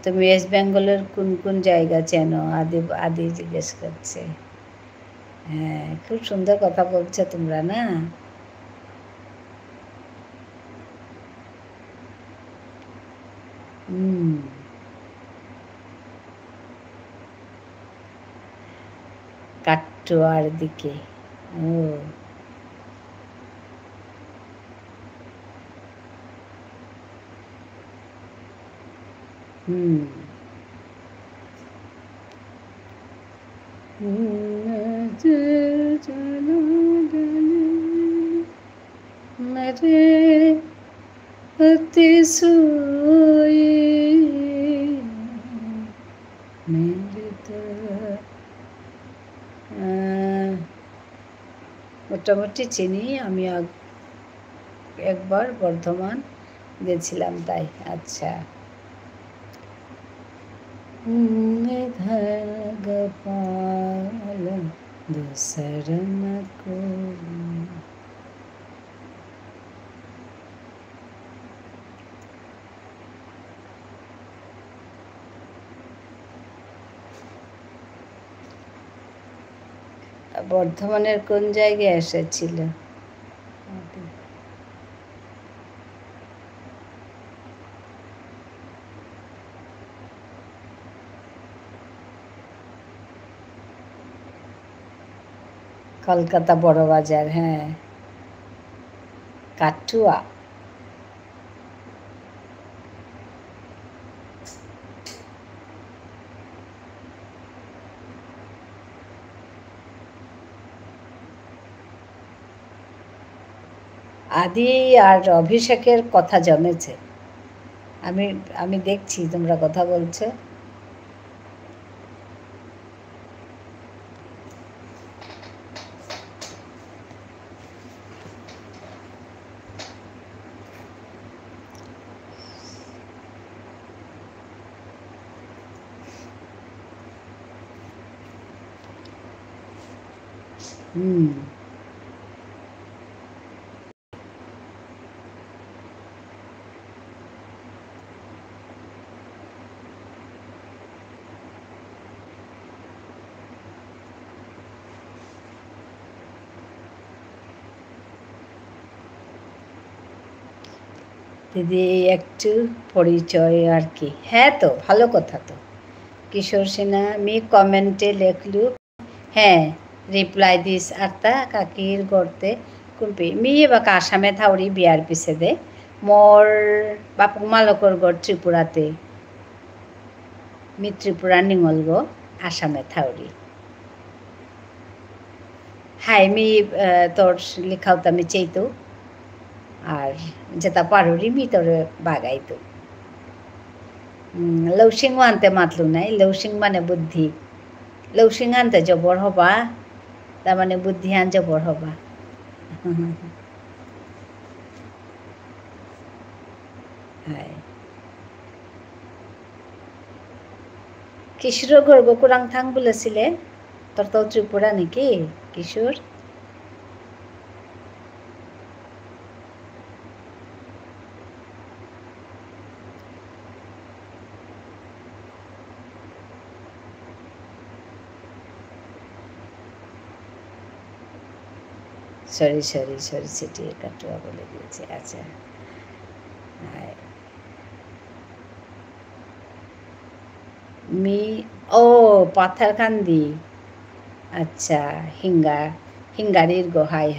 তুমি ওয়েস্ট বেঙ্গলের কোন কোন জায়গা চেনো? আদি আদি জিজ্ঞেস করছে। হ্যাঁ খুব সুন্দর কথা বলছো তোমরা না। কাটোয়ার দিকে। ও मेरे पति सोए মোটামুটি চিনি। আমি একবার বর্ধমান গেছিলাম তাই। আচ্ছা। গোপাল দোসর ন কোই। বর্ধমানের কোন জায়গায় এসেছিল? কলকাতা বড় বাজার, হ্যাঁ। কাটুয়া। আদি আর অভিষেকের কথা জমেছে। আমি আমি দেখছি তোমরা কথা বলছো। দিদি একটু পরিচয় আর কি। হ্যাঁ, তো ভালো কথা। তো কিশোর সিনহা মি কমেন্টে লেখলু হ্যাঁ রিপ্লাই দিস আর্তা কাকির গড়তে কুম্পি মি এবার আসামে থাউরি বিয়ার পিছে দে মোর বাপুক মালকর গড় ত্রিপুরাতে মি ত্রিপুরা নিঙলগ আসামে থাউরি। হাই মি তোর লিখাওতা আমি চেইতো আর যেটা পারুরি মি তোর বাগাইতো। লৌসিং আনতে মাতলু নাই। লৌসিং মানে বুদ্ধি। লৌসিং আনতে জবর হবা তার মানে বুদ্ধি আন জবর হবা। কিশোর ঘর গোকুরাং থাং বলেছিলে। তোর তো ত্রিপুরা নাকি কিশোর? সরি সেটি কাটুয়া বলে দিয়েছে। আচ্ছা, মি ও পাথারকান্দি। আচ্ছা, হিঙ্গারির গো। হাই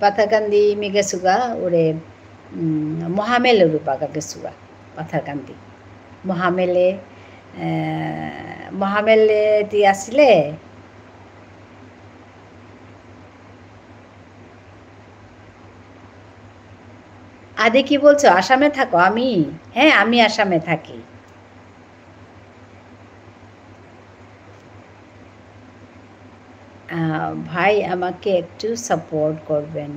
পাথারকান্দি মি গেছুগা ওরে মহামেলের বাগা গেছুগা পাথারকান্দি। মহামেলে দি আসলে আদে কি বলছো? আসামে থাকো? আমি হ্যাঁ আমি আসামে থাকি। ভাই আমাকে একটু সাপোর্ট করবেন।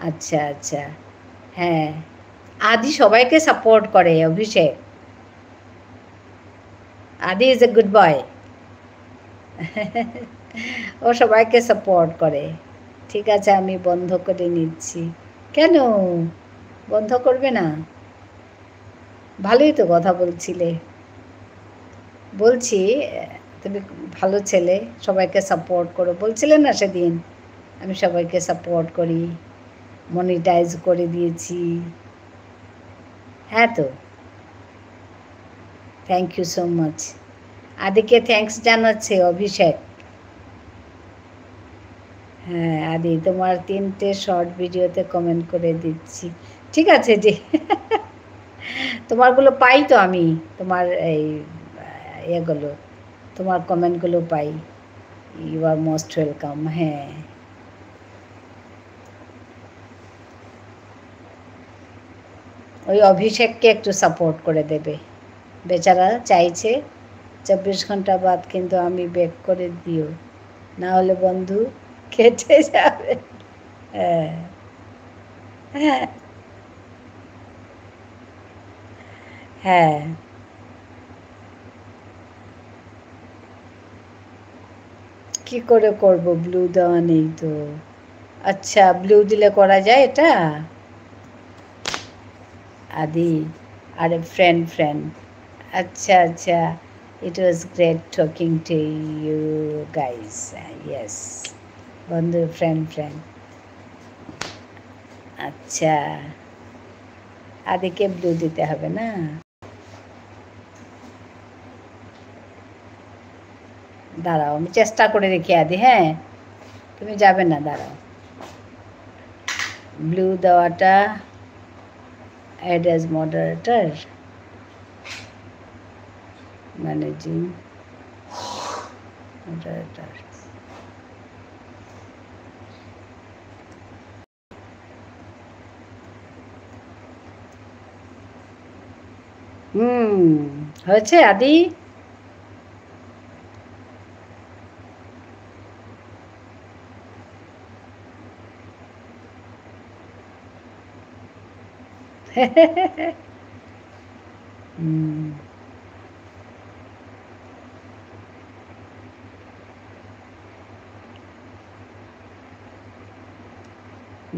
আচ্ছা হ্যাঁ, আদি সবাইকে সাপোর্ট করে। অভিষেক, আদি ইজ এ গুড বয়। ও সবাইকে সাপোর্ট করে। ঠিক আছে, আমি বন্ধ করে নিচ্ছি। কেন বন্ধ করবে না? ভালোই তো কথা বলছিলে। বলছি তুমি ভালো ছেলে, সবাইকে সাপোর্ট করো বলছিলে না সেদিন। আমি সবাইকে সাপোর্ট করি, মনিটাইজ করে দিয়েছি। হ্যাঁ তো, থ্যাংক ইউ সো মাচ। আদিকে থ্যাঙ্কস জানাচ্ছে অভিষেক। হ্যাঁ আদি, তোমার 3টে শর্ট ভিডিওতে কমেন্ট করে দিচ্ছি। ঠিক আছে জি। তোমারগুলো পাই তো আমি, তোমার এই এগুলো, তোমার কমেন্টগুলো পাই। You are most welcome. হ্যাঁ, ওই অভিষেককে একটু সাপোর্ট করে দেবে, বেচারা চাইছে 24 ঘন্টা বাদ, কিন্তু আমি ব্যাক করে দিও, না হলে বন্ধু কেটে যাবে। হ্যাঁ হ্যাঁ হ্যাঁ কি করে করব, ব্লু দেওয়া নেই তো। আচ্ছা, ব্লু দিলে করা যায় এটা? আদি, আরে ফ্রেন্ড ফ্রেন্ড, আচ্ছা আচ্ছা, it was great talking to you guys, yes, বন্ধু, ফ্রেন্ড ফ্রেন্ড। আচ্ছা, আদিকে ব্লু দিতে হবে না? দাঁড়াও, আমি চেষ্টা করে দেখি আদি। হ্যাঁ, তুমি যাবে না, দাঁড়াও। ব্লু দেওয়াটা add as moderator, managing moderator. হয়েছে আদি?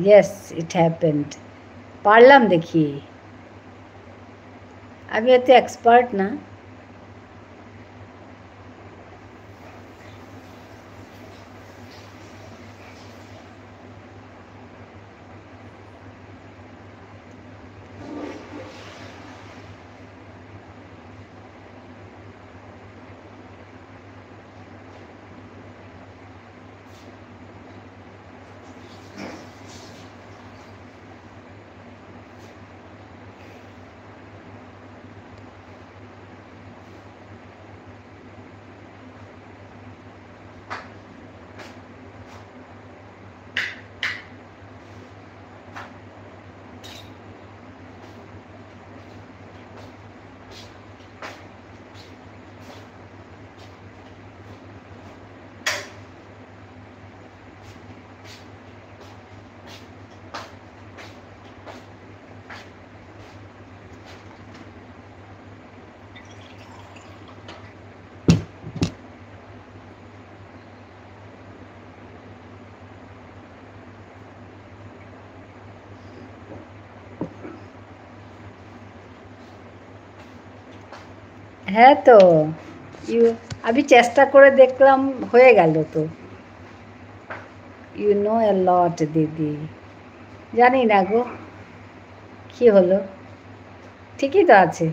Yes, it happened. পারলাম দেখি। আমি এতে এক্সপার্ট না। হ্যাঁ তো, ইউ, আমি চেষ্টা করে দেখলাম, হয়ে গেল তো। ইউ নো এ লট দিদি। জানি না গো, কি হলো? ঠিকই তো আছে।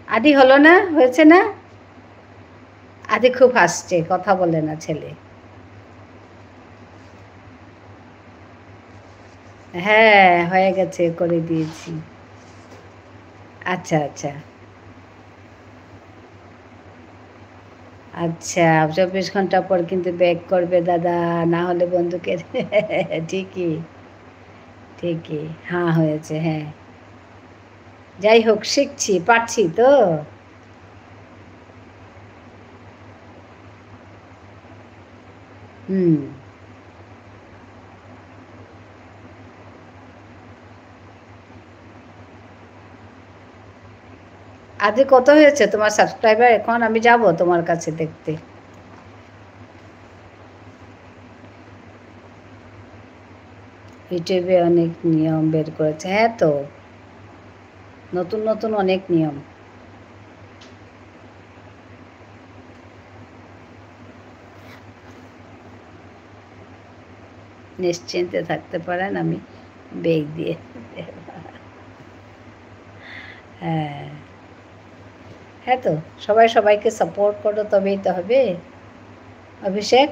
আদি হলো না? হয়েছে না? আদি খুব হাসছে, কথা বলে না ছেলে। হ্যাঁ, হয়ে গেছে, করে দিয়েছি। আচ্ছা আচ্ছা আচ্ছা, 24 ঘন্টা পর কিন্তু ব্যাক করবে দাদা, না হলে বন্ধুকে। ঠিকই ঠিকই, হ্যাঁ হয়েছে, হ্যাঁ। যাই হোক, শিখছি, পারছি তো। হুম। আদি কত হয়েছে তোমার সাবস্ক্রাইবার এখন? আমি যাব তোমার কাছে দেখতে। ইউটিউবে অনেক নিয়ম বের করেছে, হ্যাঁ তো, নতুন নতুন অনেক নিয়ম। নিশ্চিন্তে থাকতে পারেন, আমি বেগ দিয়ে। হ্যাঁ হ্যাঁ তো, সবাই সবাইকে সাপোর্ট করো, তবেই তো হবে। অভিষেক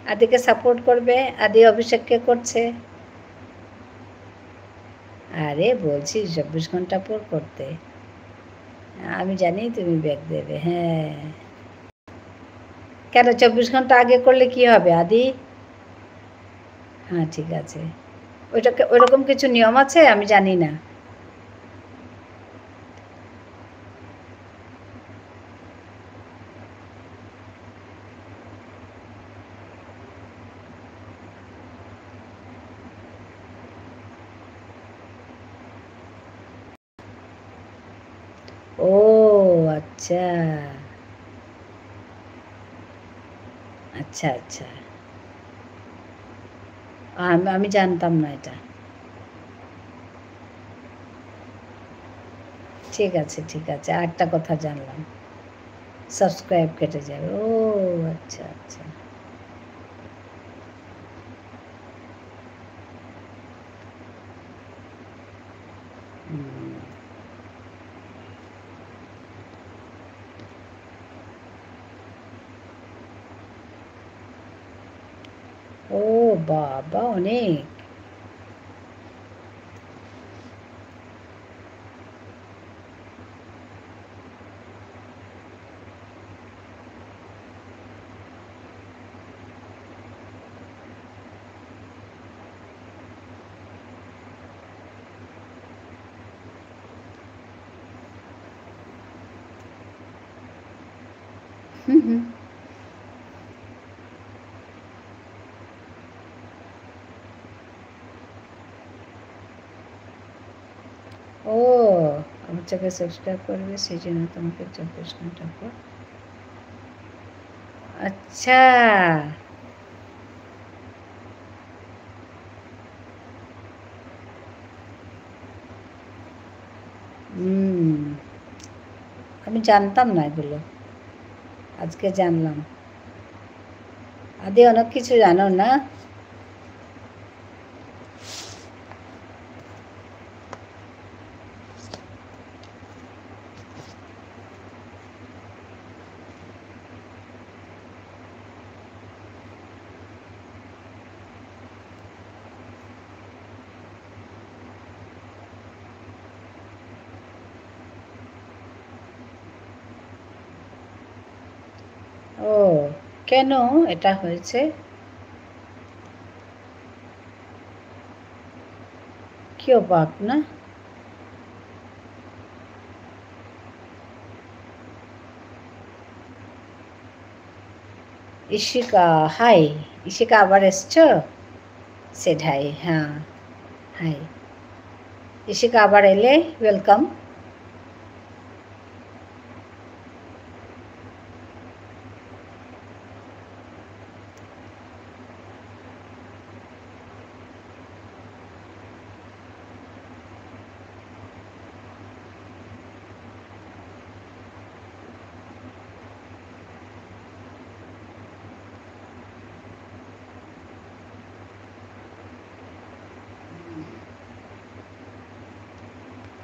আদিকে সাপোর্ট করবে, আদি অভিষেককে করছে। আরে বলছি 24 ঘন্টা পর করতে। আমি জানি তুমি ব্যাগ দেবে, হ্যাঁ। কেন 24 ঘন্টা আগে করলে কি হবে আদি? হ্যাঁ ঠিক আছে, ওইটাকে ওইরকম কিছু নিয়ম আছে, আমি জানি না। ও আচ্ছা আচ্ছা আচ্ছা, আমি জানতাম না এটা। ঠিক আছে ঠিক আছে, আরেকটা কথা জানলাম, সাবস্ক্রাইব কেটে যাবে। ও আচ্ছা আচ্ছা। হুম। ও বাবা, অনেক। হুম হুম। ও আমার চ্যানেল সাবস্ক্রাইব করবে, সেই জন্য তোমাকে 24 ঘন্টা পর। আচ্ছা। হুম, আমি জানতাম না এগুলো, আজকে জানলাম। আদি অনেক কিছু জানো না? ও কেন এটা হয়েছে? কি অবাক না? ইশিকা, হাই। ইশিকা আবার এসছো? সেড হাই, হ্যাঁ। হাই ইশিকা, আবার এলে, ওয়েলকাম।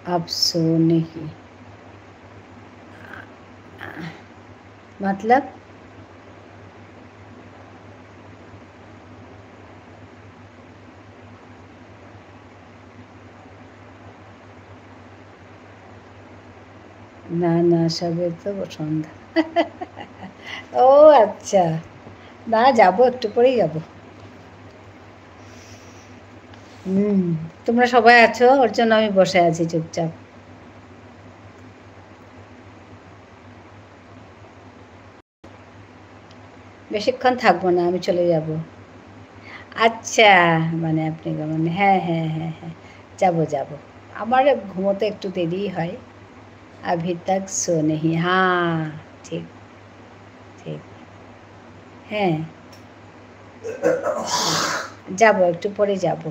अब सो नहीं, मतलब? না না, সবে তো সন্ধ্যা। ও আচ্ছা, না যাবো, একটু পরেই যাবো। হুম, তোমরা সবাই আছো, ওর জন্য আমি বসে আছি চুপচাপ। বেশিক্ষণ থাকবো না, আমি চলে যাব। আচ্ছা, মানে আপনি মানে, হ্যাঁ হ্যাঁ হ্যাঁ হ্যাঁ, যাবো যাবো। আমার ঘুমোতে একটু দেরিই হয়। अभी तक सो नहीं, हाँ। ঠিক ঠিক। হ্যাঁ, যাবো, একটু পরে যাবো।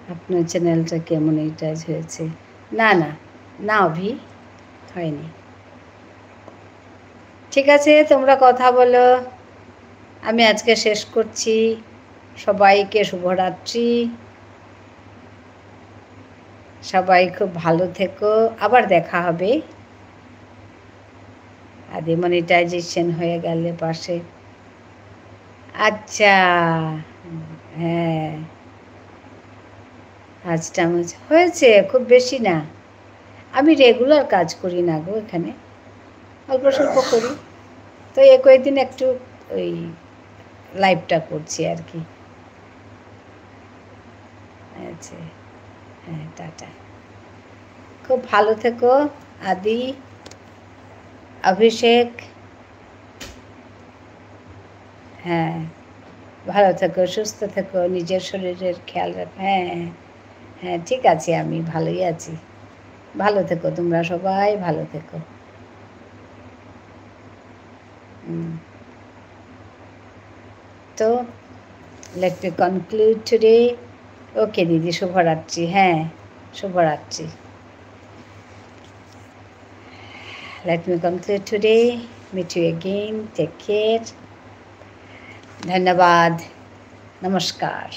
আপনার চ্যানেলটা কে মনিটাইজ হয়েছে? না না, না অভি, হয়নি। ঠিক আছে, তোমরা কথা বলো, আমি আজকে শেষ করছি। সবাইকে শুভরাত্রি। সবাই খুব ভালো থেকো, আবার দেখা হবে। ডিমনিটাইজেশন হয়ে গেলে পাশে। আচ্ছা, হ্যাঁ, 5টা হয়েছে, খুব বেশি না। আমি রেগুলার কাজ করি না গো, এখানে অল্প স্বল্প করি, তো কয়েকদিন একটু ওই লাইভটা করছি আর কি। আচ্ছা, হ্যাঁ, টাটা। খুব ভালো থেকো আদি, অভিষেক। হ্যাঁ, ভালো থেকো, সুস্থ থেকো, নিজের শরীরের খেয়াল রাখো। হ্যাঁ হ্যাঁ, ঠিক আছে, আমি ভালোই আছি। ভালো থেকো, তোমরা সবাই ভালো থেকো। তো লেট মি কনক্লুড টুডে। ওকে দিদি, শুভরাত্রি। হ্যাঁ, শুভরাত্রি। Let me conclude today. Meet you again. Take care. धन्यवाद. नमस्कार.